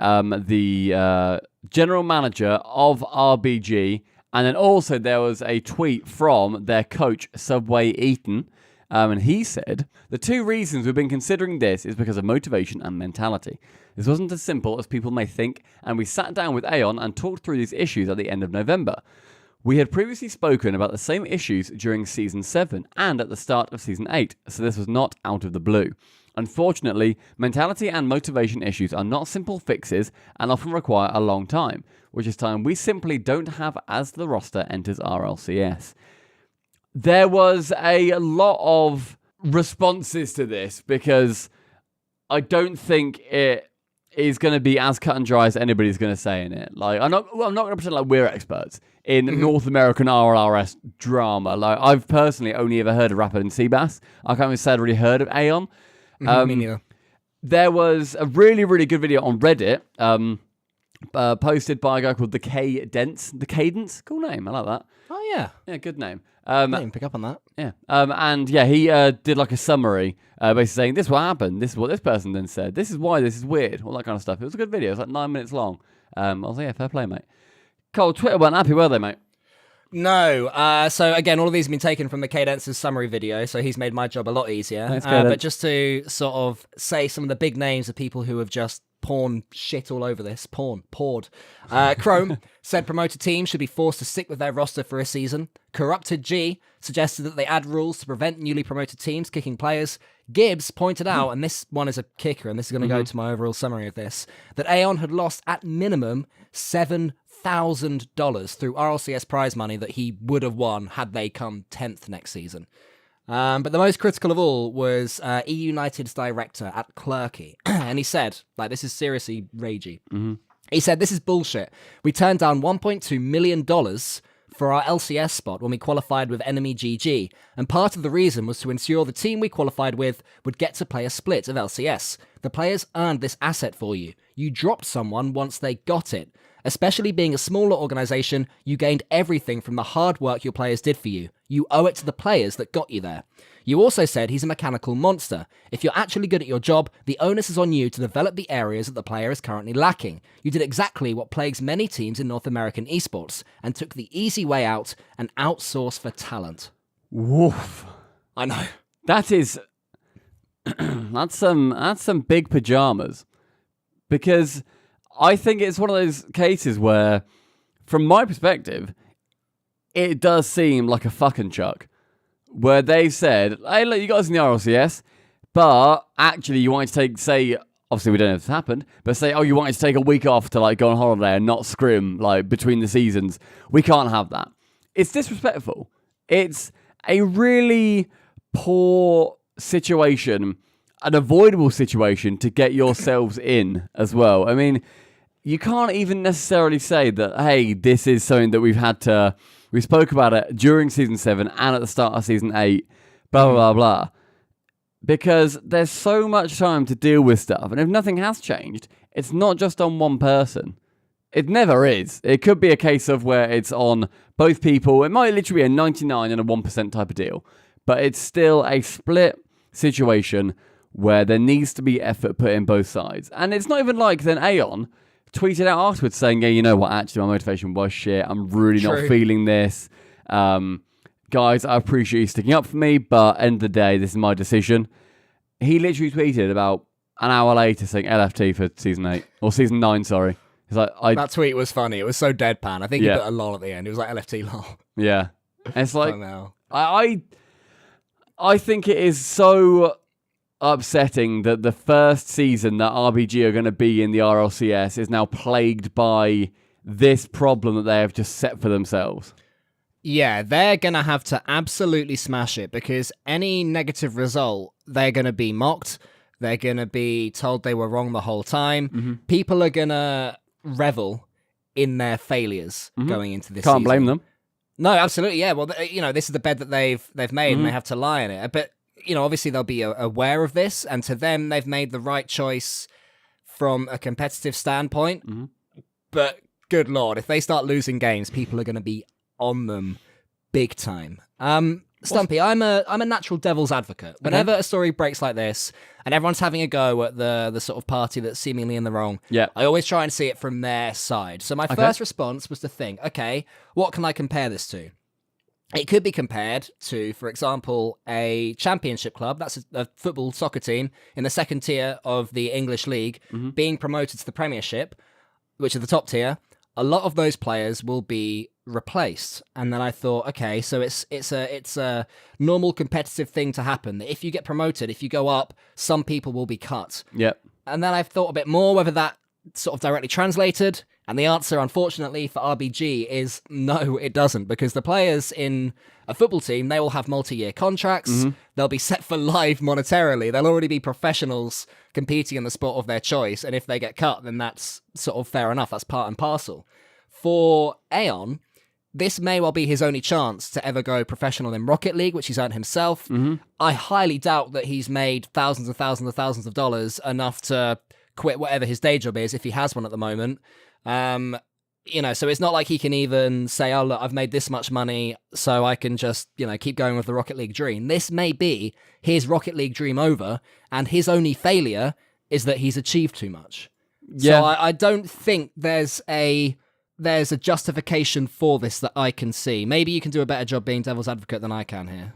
the general manager of RBG, and then also there was a tweet from their coach, Subway Eaton, and he said, the 2 reasons we've been considering this is because of motivation and mentality. This wasn't as simple as people may think, and we sat down with Aeon and talked through these issues at the end of November. We had previously spoken about the same issues during Season 7 and at the start of Season 8, so this was not out of the blue. Unfortunately, mentality and motivation issues are not simple fixes and often require a long time, which is time we simply don't have as the roster enters RLCS. There was a lot of responses to this because I don't think it is going to be as cut and dry as anybody's going to say in it. Like, I'm not going to pretend like we're experts in North American RLRS drama. Like, I've personally only ever heard of Rapid and Seabass. I can't even say I'd really heard of Aeon. Me neither. There was a really, really good video on Reddit, posted by a guy called The Cadence. Cool name. I like that. Oh, yeah. Yeah, good name. I didn't pick up on that. Yeah. And yeah, he did like a summary, basically saying, this is what happened, this is what this person then said, this is why this is weird, all that kind of stuff. It was a good video. It was like 9 minutes long. I was like, yeah, fair play, mate. Cole, Twitter weren't happy, were they, mate? No. So again, all of these have been taken from the Cadence's summary video, so he's made my job a lot easier. Thanks, but just to sort of say some of the big names of people who have just porn shit all over this. Poured. Chrome said promoted teams should be forced to stick with their roster for a season. Corrupted G suggested that they add rules to prevent newly promoted teams kicking players. Gibbs pointed out, and this one is a kicker, and this is going to go to my overall summary of this, that Aeon had lost at minimum $7,000 through RLCS prize money that he would have won had they come 10th next season. But the most critical of all was E United's director at Clerky. And he said, like, this is seriously ragey. He said, this is bullshit. We turned down $1.2 million for our LCS spot when we qualified with Enemy GG. And part of the reason was to ensure the team we qualified with would get to play a split of LCS. The players earned this asset for you. You dropped someone once they got it. Especially being a smaller organisation, you gained everything from the hard work your players did for you. You owe it to the players that got you there. You also said he's a mechanical monster. If you're actually good at your job, the onus is on you to develop the areas that the player is currently lacking. You did exactly what plagues many teams in North American esports, and took the easy way out and outsourced for talent. Woof. I know. That is... that's some big pajamas. Because... I think it's one of those cases where, from my perspective, it does seem like a fucking chuck. Where they said, hey, look, you guys in the RLCS, but actually you wanted to take, say, obviously we don't know if this happened, but say, oh, you wanted to take a week off to like go on holiday and not scrim like between the seasons. We can't have that. It's disrespectful. It's a really poor situation, an avoidable situation to get yourselves in as well. I mean... You can't even necessarily say that, hey, this is something that we've had to... We spoke about it during Season 7 and at the start of Season 8, blah, blah, blah, blah. Because there's so much time to deal with stuff. And if nothing has changed, it's not just on one person. It never is. It could be a case of where it's on both people. It might literally be a 99 and a 1% type of deal. But it's still a split situation where there needs to be effort put in both sides. And it's not even like then Aeon... tweeted out afterwards saying, yeah, you know what, actually my motivation was shit. I'm really not feeling this. Guys, I appreciate you sticking up for me, but end of the day, this is my decision. He literally tweeted about an hour later saying LFT for Season 8. Or Season 9, sorry. He's like, that tweet was funny. It was so deadpan. I think he put a lol at the end. It was like LFT lol. Yeah. And it's like, I think it is so... upsetting that the first season that RBG are going to be in the RLCS is now plagued by this problem that they have just set for themselves. Yeah, they're going to have to absolutely smash it because any negative result, they're going to be mocked. They're going to be told they were wrong the whole time. People are going to revel in their failures going into this Can't season. blame them. No, absolutely, yeah. Well, you know, this is the bed that they've made and they have to lie in it. But you know, obviously they'll be aware of this, and to them, they've made the right choice from a competitive standpoint. But good lord, if they start losing games, people are going to be on them big time. Stumpy, I'm a natural devil's advocate. Whenever a story breaks like this, and everyone's having a go at the sort of party that's seemingly in the wrong, I always try and see it from their side. So my first response was to think, okay, what can I compare this to? It could be compared to, for example, a championship club, that's a football soccer team in the second tier of the English League, being promoted to the Premiership, which is the top tier. A lot of those players will be replaced. And then I thought, okay, so it's a normal competitive thing to happen. If you get promoted, if you go up, some people will be cut. Yep. And then I've thought a bit more whether that sort of directly translated, And the answer, unfortunately, for RBG is no, it doesn't, because the players in a football team, they all have multi-year contracts. They'll be set for life monetarily. They'll already be professionals competing in the sport of their choice. And if they get cut, then that's sort of fair enough. That's part and parcel. For Aeon, this may well be his only chance to ever go professional in Rocket League, which he's earned himself. I highly doubt that he's made thousands and thousands and thousands of dollars enough to quit whatever his day job is, if he has one at the moment. So it's not like he can even say, oh, look, I've made this much money, so I can just, keep going with the Rocket League dream. This may be his Rocket League dream over, and his only failure is that he's achieved too much. Yeah. So I don't think there's a justification for this that I can see. Maybe you can do a better job being devil's advocate than I can here.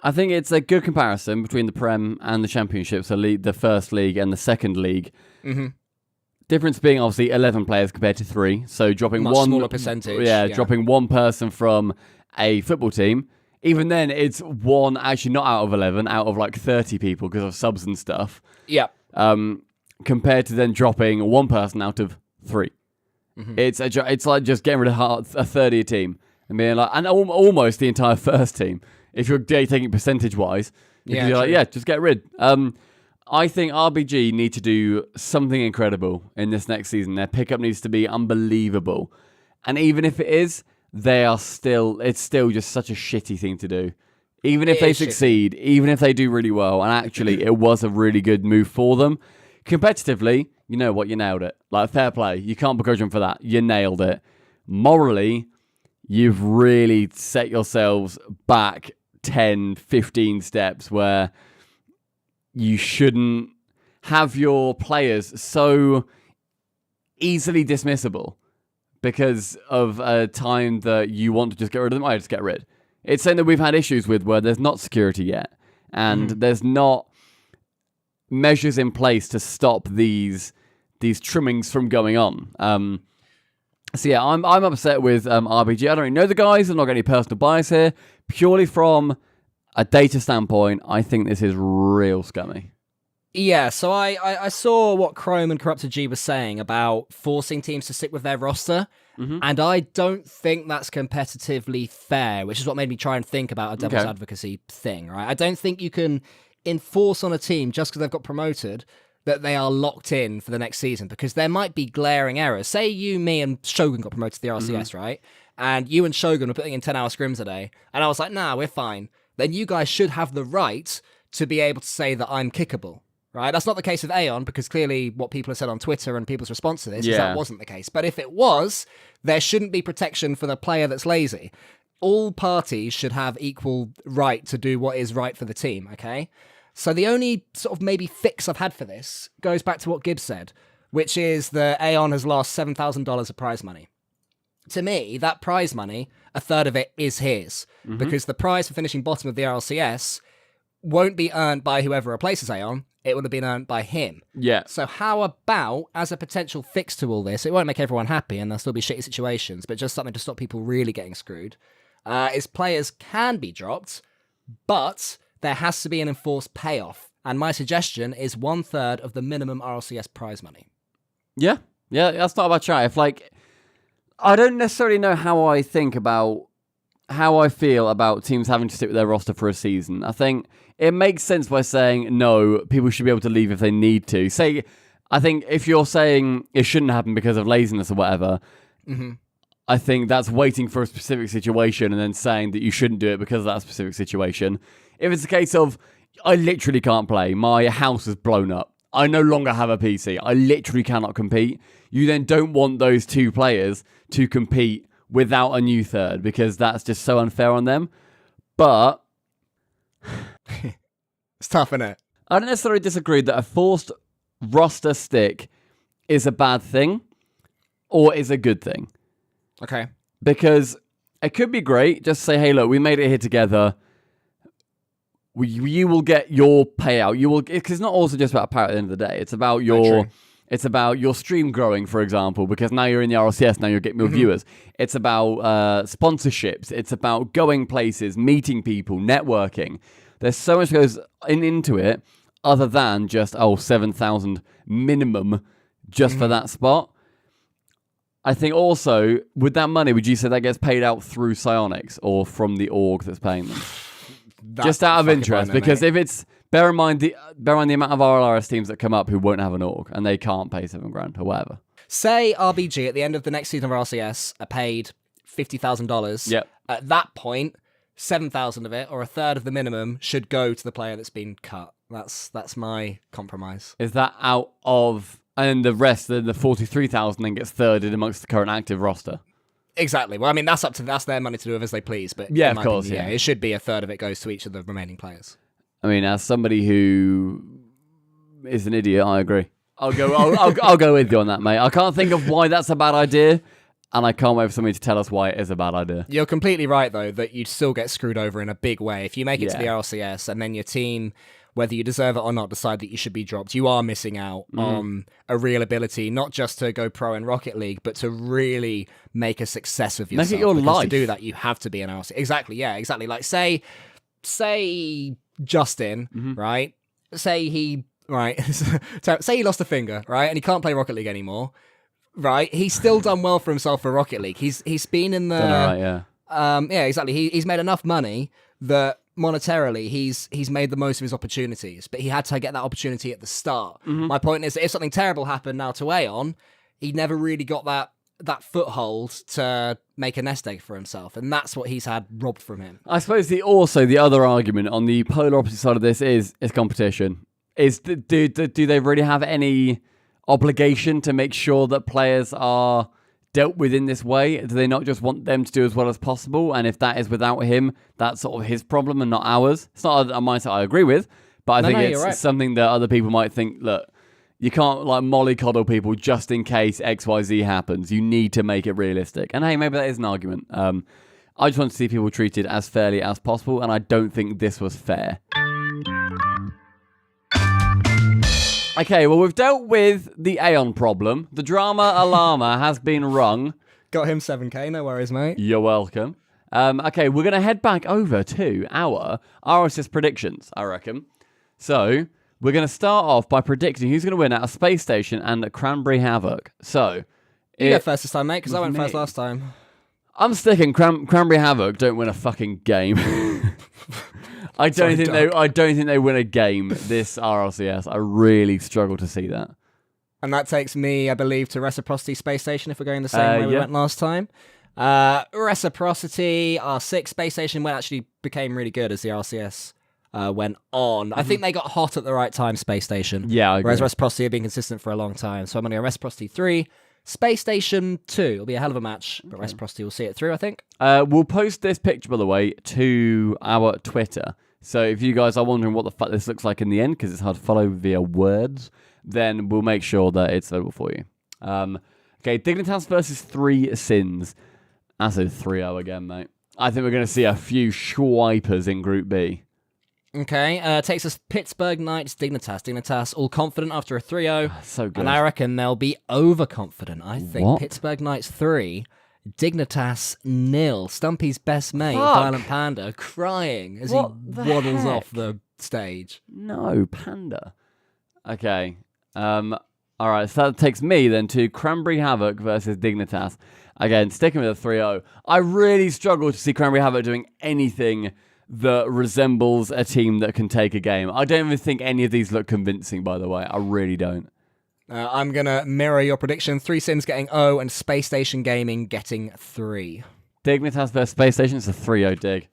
I think it's a good comparison between the Prem and the Championship, so the first league and the second league. Difference being obviously 11 players compared to 3, so dropping much one smaller percentage. Yeah, dropping one person from a football team. Even then, it's one actually not out of 11, out of like 30 people because of subs and stuff. Yeah. Compared to then dropping one person out of 3. It's like just getting rid of a third of your team and being like, and almost the entire first team if you're taking it percentage wise. Because you're like, just get rid. I think RBG need to do something incredible in this next season. Their pickup needs to be unbelievable. And even if it is, it's still just such a shitty thing to do. Even if they succeed, even if they do really well, and actually it was a really good move for them, competitively, you know what, you nailed it. Like, fair play. You can't begrudge them for that. You nailed it. Morally, you've really set yourselves back 10, 15 steps where you shouldn't have your players so easily dismissible because of a time that you want to just get rid of them. I just get rid. It's something that we've had issues with where there's not security yet, and there's not measures in place to stop these trimmings from going on. So yeah, I'm upset with RBG. I don't really know the guys. I'm not got any personal bias here. Purely from a data standpoint, I think this is real scummy. Yeah, so I saw what Chrome and Corrupted G was saying about forcing teams to stick with their roster, and I don't think that's competitively fair, which is what made me try and think about a devil's advocacy thing, right? I don't think you can enforce on a team just because they've got promoted that they are locked in for the next season, because there might be glaring errors. Say you, me, and Shogun got promoted to the RLCS, right? And you and Shogun were putting in 10-hour scrims a day, and I was like, nah, we're fine. Then you guys should have the right to be able to say that I'm kickable, right? That's not the case with Aeon, because clearly what people have said on Twitter and people's response to this is that wasn't the case. But if it was, there shouldn't be protection for the player that's lazy. All parties should have equal right to do what is right for the team, okay? So the only sort of maybe fix I've had for this goes back to what Gibbs said, which is that Aeon has lost $7,000 of prize money. To me, that prize money, a third of it is his, because the prize for finishing bottom of the RLCS won't be earned by whoever replaces Aeon. It would have been earned by him. Yeah. So how about, as a potential fix to all this, it won't make everyone happy and there'll still be shitty situations, but just something to stop people really getting screwed, is players can be dropped, but there has to be an enforced payoff. And my suggestion is 1/3 of the minimum RLCS prize money. Yeah, that's not a bad try. I don't necessarily know how I feel about teams having to stick with their roster for a season. I think it makes sense by saying, no, people should be able to leave if they need to. I think if you're saying it shouldn't happen because of laziness or whatever, I think that's waiting for a specific situation and then saying that you shouldn't do it because of that specific situation. If it's a case of, I literally can't play, my house is blown up, I no longer have a PC, I literally cannot compete, you then don't want those two players to compete without a new third, because that's just so unfair on them. But it's tough, isn't it? I don't necessarily disagree that a forced roster stick is a bad thing or is a good thing. Okay. Because it could be great, just say, hey, look, we made it here together. You will get your payout. You will, because it's not also just about payout at the end of the day. It's about your stream growing, for example, because now you're in the RLCS, now you're getting more viewers. It's about sponsorships. It's about going places, meeting people, networking. There's so much that goes into it other than just, 7,000 minimum just for that spot. I think also, with that money, would you say that gets paid out through Psyonix or from the org that's paying them? Just out of interest, because if it's... Bear in mind the amount of RLRS teams that come up who won't have an org, and they can't pay $7,000 or whatever. Say RBG at the end of the next season of RLCS are paid $50,000. Yep. At that point, 7,000 of it, or a third of the minimum, should go to the player that's been cut. That's my compromise. Is that out of... And the rest, the 43,000 then gets thirded amongst the current active roster? Exactly. Well, I mean, that's their money to do with as they please. But yeah, of course, opinion, it should be a third of it goes to each of the remaining players. I mean, as somebody who is an idiot, I agree. I'll go with you on that, mate. I can't think of why that's a bad idea, and I can't wait for somebody to tell us why it is a bad idea. You're completely right, though, that you'd still get screwed over in a big way. If you make it to the RLCS and then your team, whether you deserve it or not, decide that you should be dropped, you are missing out on a real ability, not just to go pro in Rocket League, but to really make a success of yourself. Make it your life. To do that, you have to be an RLCS. Exactly, yeah, exactly. Like, say Justin, right? Say he lost a finger, right? And he can't play Rocket League anymore, right? He's still done well for himself for Rocket League. He's been in the... Right, yeah. Yeah, exactly. He's made enough money that monetarily he's made the most of his opportunities, but he had to get that opportunity at the start. My point is that if something terrible happened now to Aeon, he never really got that foothold to make a nest egg for himself, and that's what he's had robbed from him. I suppose the other argument on the polar opposite side of this is competition. Do they really have any obligation to make sure that players are dealt with in this way? Do they not just want them to do as well as possible? And if that is without him, that's sort of his problem and not ours. It's not a mindset I agree with, but I think it's something that other people might think, look, you can't like mollycoddle people just in case XYZ happens. You need to make it realistic. And hey, maybe that is an argument. I just want to see people treated as fairly as possible, and I don't think this was fair. Okay, well, we've dealt with the Aeon problem. The drama Alarma has been rung. Got him 7K, no worries, mate. You're welcome. Okay, we're going to head back over to our RSS predictions, I reckon. So... we're going to start off by predicting who's going to win out of Space Station and Cranberry Havoc. So, you go first this time, mate, because I went first last time. I'm sticking Cranberry Havoc don't win a fucking game. I don't think they win a game this RLCS. I really struggle to see that. And that takes me, I believe, to Reciprocity Space Station if we're going the same way we went last time. Reciprocity, R6 Space Station actually became really good as the RLCS went on. I think they got hot at the right time, Space Station. Yeah, I agree. Whereas Reciprocity have been consistent for a long time. So I'm going to go Reciprocity 3, Space Station 2. It'll be a hell of a match, but Reciprocity will see it through, I think. We'll post this picture, by the way, to our Twitter. So if you guys are wondering what the fuck this looks like in the end, because it's hard to follow via words, then we'll make sure that it's available for you. Okay, Dignitas versus 3 Sins. That's a 3-0 again, mate. I think we're going to see a few swipers in Group B. Okay, takes us Pittsburgh Knights, Dignitas. Dignitas all confident after a 3-0. So good. And I reckon they'll be overconfident. I think What? Pittsburgh Knights 3, Dignitas 0. Stumpy's best mate, Fuck. Violent Panda, crying as What he the waddles heck? off the stage. No, Panda. Okay. All right, so that takes me then to Cranberry Havoc versus Dignitas. Again, sticking with a 3-0. I really struggle to see Cranberry Havoc doing anything that resembles a team that can take a game. I don't even think any of these look convincing, by the way. I really don't. I'm going to mirror your prediction. 3 Sins getting 0 and Space Station Gaming getting 3. Dignitas versus Space Station is a 3-0 dig.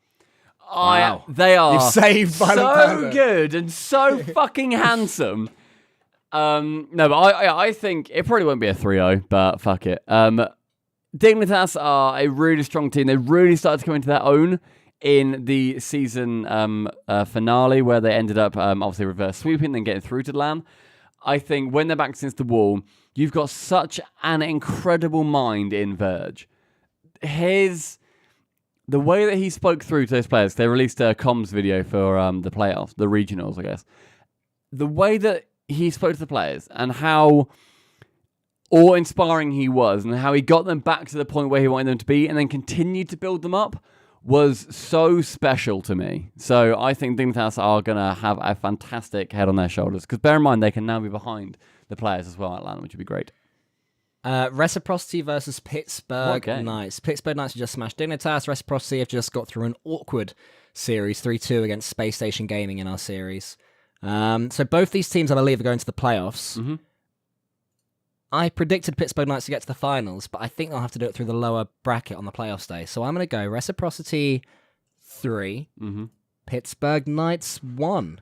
Wow. They are You've saved Violent so Panda. good and so fucking handsome. No, but I think it probably won't be a 3-0, but fuck it. Dignitas are a really strong team. They really started to come into their own in the season finale, where they ended up obviously reverse sweeping, then getting through to LAN. I think when they're back against the wall, you've got such an incredible mind in Verge. The way that he spoke through to those players, they released a comms video for the playoffs, the regionals, I guess. The way that he spoke to the players and how awe-inspiring he was and how he got them back to the point where he wanted them to be and then continued to build them up was so special to me. So I think Dignitas are going to have a fantastic head on their shoulders, because bear in mind they can now be behind the players as well at LAN, which would be great. Reciprocity versus Pittsburgh Okay. Knights. Pittsburgh Knights have just smashed Dignitas. Reciprocity have just got through an awkward series, 3-2 against Space Station Gaming in our series. So both these teams, I believe, are going to the playoffs. Mm-hmm. I predicted Pittsburgh Knights to get to the finals, but I think they'll have to do it through the lower bracket on the playoffs day. So I'm going to go Reciprocity 3, Pittsburgh Knights 1.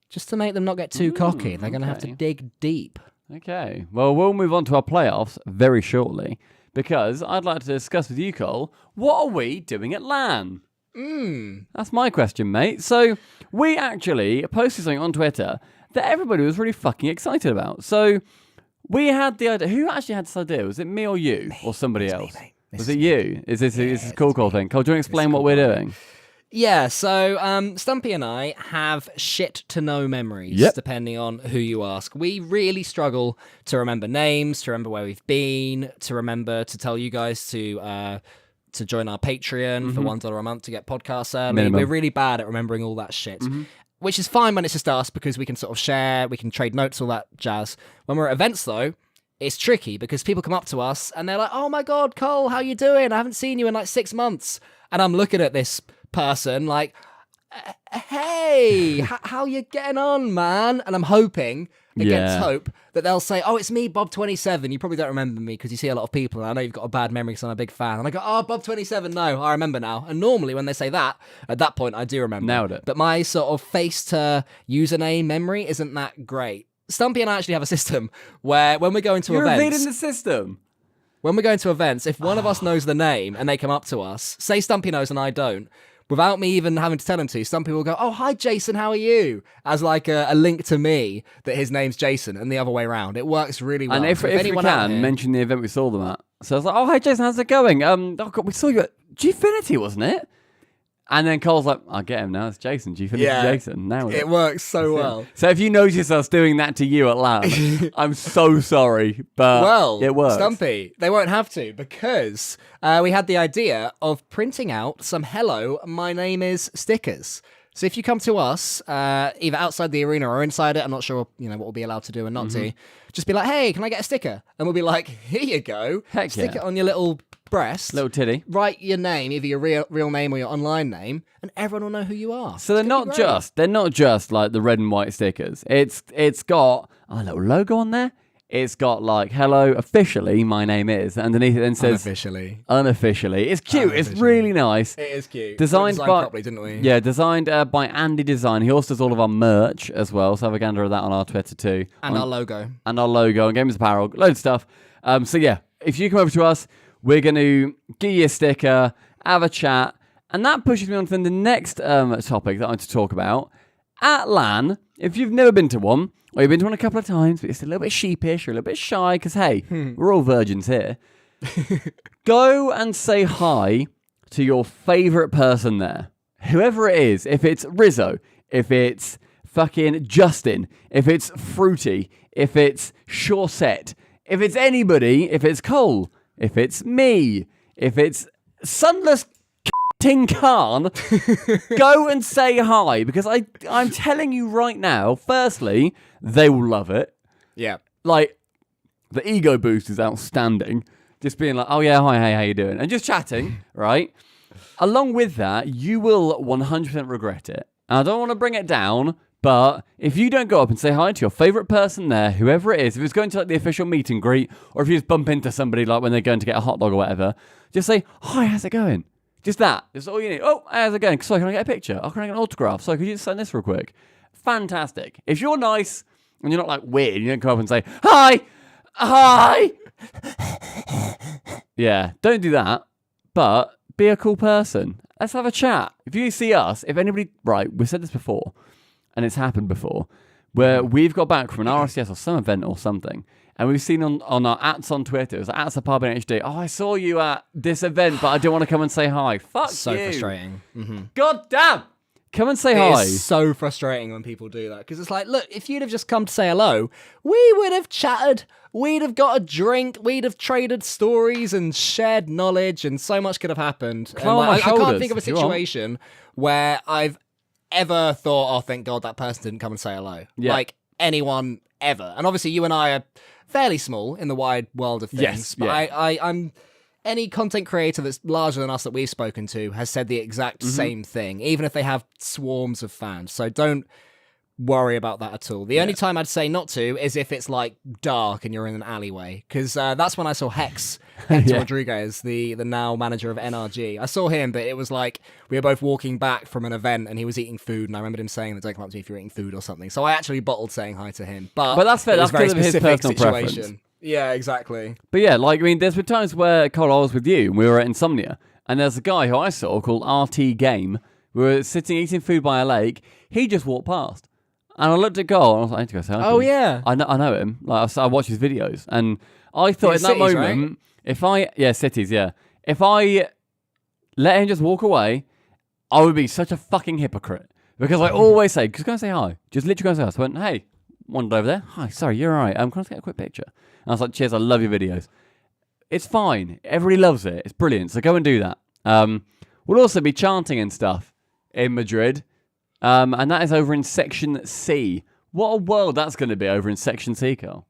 Just to make them not get too cocky. They're going to have to dig deep. Okay. Well, we'll move on to our playoffs very shortly because I'd like to discuss with you, Cole, what are we doing at LAN? That's my question, mate. So we actually posted something on Twitter that everybody was really fucking excited about. So we had the idea. Who actually had this idea? Was it me or you or somebody else? Was it you? Is this a cool thing? Cole, do you want to explain what we're doing? Yeah, so Stumpy and I have shit to no memories, depending on who you ask. We really struggle to remember names, to remember where we've been, to remember to tell you guys to join our Patreon for $1 a month to get podcasts early. Minimum. We're really bad at remembering all that shit, which is fine when it's just us because we can sort of share, we can trade notes, all that jazz. When we're at events, though, it's tricky because people come up to us and they're like, "Oh my God, Cole, how you doing? I haven't seen you in like 6 months." And I'm looking at this person like, "Hey, how you getting on, man?" And I'm hoping against hope that they'll say, "Oh, it's me, Bob27. You probably don't remember me because you see a lot of people, and I know you've got a bad memory because I'm a big fan." And I go, "Oh, Bob27, no, I remember now." And normally when they say that, at that point, I do remember. Nailed it. But my sort of face to username memory isn't that great. Stumpy and I actually have a system where when we go into You're events... evading the system. When we go into events, if one of us knows the name and they come up to us, say Stumpy knows and I don't, without me even having to tell him to, Stumpy will go, "Oh, hi, Jason, how are you?" As like a link to me that his name's Jason and the other way around. It works really well. And if we can, mention the event we saw them at. So I was like, "Oh, hi, Jason, how's it going? Oh, God, we saw you at Gfinity, wasn't it?" And then Cole's like, "I get him now. It's Jason. Gfinity Jason. Now it works so well. So if you notice us doing that to you at LAN, I'm so sorry, but it works. Stumpy, they won't have to because we had the idea of printing out some "Hello, my name is" stickers. So if you come to us, either outside the arena or inside it, I'm not sure, what we'll be allowed to do and not to. Just be like, "Hey, can I get a sticker?" And we'll be like, "Here you go. Heck Stick it on your little breast, little titty. Write your name, either your real name or your online name, and everyone will know who you are." So they're not just like the red and white stickers. It's got a little logo on there. It's got like, "Hello, officially, my name is," underneath it then says unofficially. It's cute. It's really nice. It is cute. Designed by properly, didn't we? Yeah, designed by Andy Design. He also does all of our merch as well. So have a gander of that on our Twitter too. And our logo. And Gamers Apparel, loads of stuff. So yeah, if you come over to us, we're going to give you a sticker, have a chat, and that pushes me on to the next topic that I want to talk about. At LAN, if you've never been to one, or you've been to one a couple of times, but it's a little bit sheepish or a little bit shy, because hey, we're all virgins here. Go and say hi to your favourite person there. Whoever it is, if it's Rizzo, if it's fucking Justin, if it's Fruity, if it's Shorset, if it's anybody, if it's Cole, if it's me, if it's Sunless Ting Khan, go and say hi, because I'm telling you right now, firstly, they will love it. Yeah. Like, the ego boost is outstanding. Just being like, "Oh yeah, hi, hey, how you doing?" And just chatting, right? Along with that, you will 100% regret it. And I don't want to bring it down, but if you don't go up and say hi to your favourite person there, whoever it is, if it's going to like the official meet and greet, or if you just bump into somebody like when they're going to get a hot dog or whatever, just say, "Hi, how's it going?" Just that. That's all you need. "Oh, how's it going? Sorry, can I get a picture? Oh, can I get an autograph? Sorry, could you just sign this real quick?" Fantastic. If you're nice and you're not like weird, you don't come up and say, "Hi, hi." Yeah, don't do that, but be a cool person. Let's have a chat. If you see us, if anybody, right, we've said this before, and it's happened before, where we've got back from an RLCS or some event or something, and we've seen on our @s on Twitter, it was @saparbinhd, "Oh, I saw you at this event, but I didn't want to come and say hi." Fuck so you. Frustrating. God damn. Come and say hi. It's so frustrating when people do that, because it's like, look, if you'd have just come to say hello, we would have chatted, we'd have got a drink, we'd have traded stories and shared knowledge, and so much could have happened. And I can't think of a situation where I've ever thought, "Oh, thank God that person didn't come and say hello." Yeah. Like anyone ever. And obviously you and I are fairly small in the wide world of things. Yes, but yeah. I'm any content creator that's larger than us that we've spoken to has said the exact same thing, even if they have swarms of fans. So don't worry about that at all. The only time I'd say not to is if it's like dark and you're in an alleyway, because that's when I saw Hector Rodriguez, the now manager of NRG. I saw him, but it was like we were both walking back from an event and he was eating food, and I remembered him saying that don't come up to me if you're eating food or something. So I actually bottled saying hi to him. But that's fair. It was That's very because of his specific personal situation. preference. Yeah, exactly. But yeah, like, I mean, there's been times where, Cole, I was with you, and we were at Insomnia, and there's a guy who I saw called RT Game. We were sitting eating food by a lake. He just walked past. And I looked at Cole, and I was like, I need to go say hi to him. Yeah. I know him. Like, I watch his videos. And I thought in that cities, moment, cities, yeah. If I let him just walk away, I would be such a fucking hypocrite. Because I always say, just go and say hi. Just literally go and say hi. So I went, hey, wandered over there. Hi, sorry, you're all right. Can I just get a quick picture? And I was like, cheers, I love your videos. It's fine. Everybody loves it. It's brilliant. So go and do that. We'll also be chanting and stuff in Madrid. And that is over in Section C. What a world that's going to be over in Section C, Carl.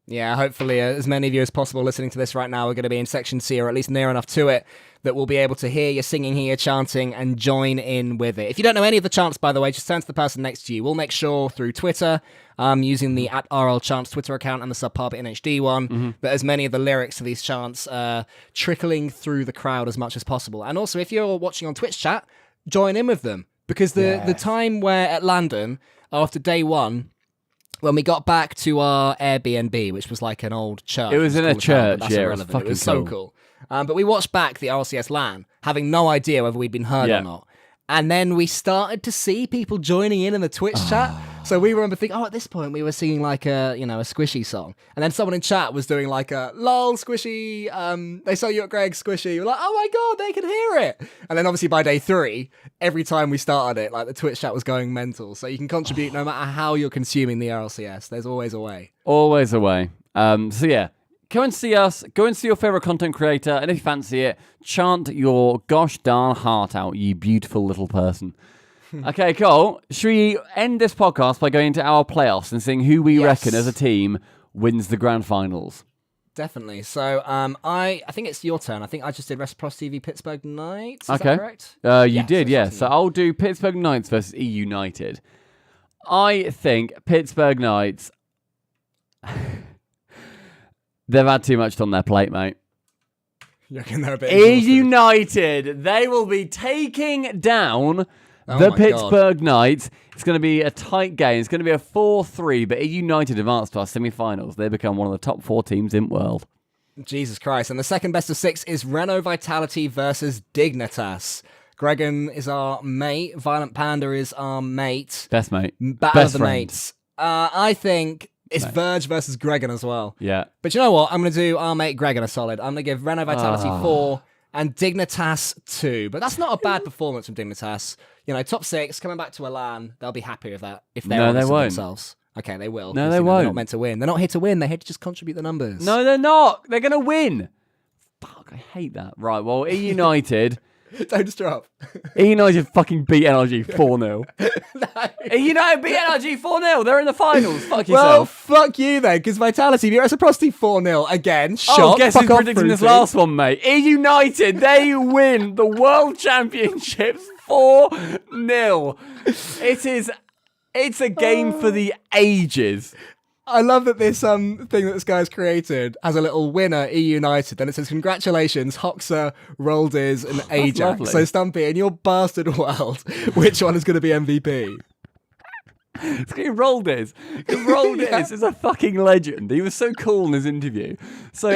Yeah, hopefully as many of you as possible listening to this right now are going to be in Section C, or at least near enough to it, that we'll be able to hear you singing, hear you chanting, and join in with it. If you don't know any of the chants, by the way, just turn to the person next to you. We'll make sure through Twitter, using the @RLChants Twitter account and the Subpar NHD one, that as many of the lyrics to these chants are trickling through the crowd as much as possible. And also, if you're watching on Twitch chat, join in with them. Because the time where at London, after day one, when we got back to our Airbnb, which was like an old church. It was in a church, that's yeah. irrelevant. It was so cool. But we watched back the RLCS LAN, having no idea whether we'd been heard or not. And then we started to see people joining in the Twitch chat. So we remember thinking, at this point we were singing like a squishy song. And then someone in chat was doing like a lol squishy, they saw you at Greg squishy. We're like, oh my God, they can hear it. And then obviously by day 3, every time we started it, like the Twitch chat was going mental. So you can contribute no matter how you're consuming the RLCS. There's always a way. Always a way. So yeah. Go and see us. Go and see your favourite content creator. And if you fancy it, chant your gosh darn heart out, you beautiful little person. Okay, Cole, should we end this podcast by going into our playoffs and seeing who we reckon as a team wins the grand finals? Definitely. So I think it's your turn. I think I just did Reciprocity v Pittsburgh Knights. Is okay. that correct? You did, yeah. So I'll do Pittsburgh Knights versus E United. I think Pittsburgh Knights... They've had too much on their plate, mate. You reckon they're a bit United, they will be taking down the Pittsburgh Knights. It's going to be a tight game. It's going to be a 4-3, but United advance to our semi-finals. They become one of the top 4 teams in the world. Jesus Christ. And the second best of 6 is Renault Vitality versus Dignitas. Gregan is our mate. Violent Panda is our mate. Best mate. Battle of the mates. I think... It's Verge versus Gregan as well. Yeah. But you know what? I'm going to do our mate Gregan a solid. I'm going to give Renault Vitality 4 and Dignitas 2. But that's not a bad performance from Dignitas. Top 6, coming back to a LAN, they'll be happy with that if they're honest with themselves. Okay, they will. No, they won't. They're not meant to win. They're not here to win. They're here to just contribute the numbers. No, they're not. They're going to win. Fuck, I hate that. Right, well, E United... Don't just drop. E United fucking beat NRG 4-0. E United beat NRG 4-0. They're in the finals. Fuck yourself. Well, fuck you then, because Vitality beat Reciprocity 4-0 again. Shock. Guess who's predicting this last one, mate? E United, they win the World Championships 4-0. It's a game for the ages. I love that this thing that this guy's created has a little winner, E United. Then it says, congratulations, Hoxer, Roldiz, and Ajax. So, Stumpy, in your bastard world, which one is going to be MVP? It's going to be Roldiz. Because Roldiz is a fucking legend. He was so cool in his interview. So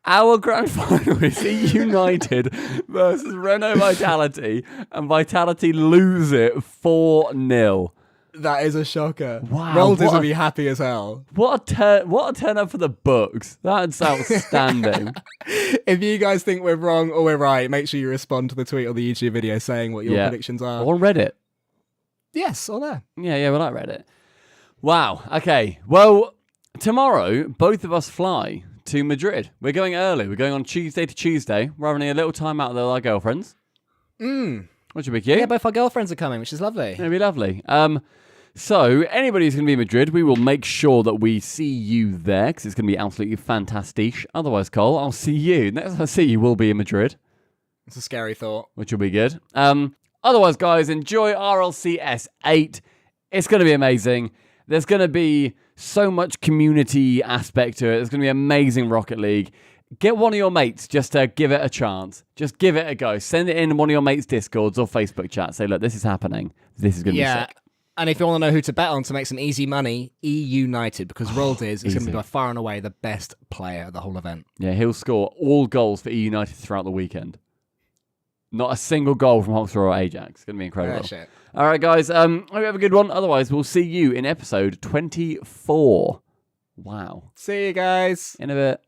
our grand final is E United versus Renault Vitality, and Vitality lose it 4-0. That is a shocker. Wow. Roldiz will be happy as hell. What a turn up for the books. That's outstanding. If you guys think we're wrong or we're right, make sure you respond to the tweet or the YouTube video saying what your predictions are. Or Reddit. Yes, or there. Yeah, we like Reddit. Wow. Okay. Well, tomorrow, both of us fly to Madrid. We're going early. We're going on Tuesday to Tuesday. We're having a little time out there with our girlfriends. Which would be cute. Yeah, both our girlfriends are coming, which is lovely. It'd be lovely. So, anybody who's going to be in Madrid, we will make sure that we see you there because it's going to be absolutely fantastic. Otherwise, Cole, I'll see you. Next time I see you will be in Madrid. It's a scary thought. Which will be good. Otherwise, guys, enjoy RLCS 8. It's going to be amazing. There's going to be so much community aspect to it. There's going to be amazing Rocket League. Get one of your mates just to give it a chance. Just give it a go. Send it in one of your mates' Discords or Facebook chat. Say, look, this is happening. This is going to be sick. And if you want to know who to bet on to make some easy money, United, because Roldiz is going to be by far and away the best player at the whole event. Yeah, he'll score all goals for United throughout the weekend. Not a single goal from Hawkshaw or Ajax. It's going to be incredible. Shit. All right, guys. Hope you have a good one. Otherwise, we'll see you in episode 24. Wow. See you guys. In a bit.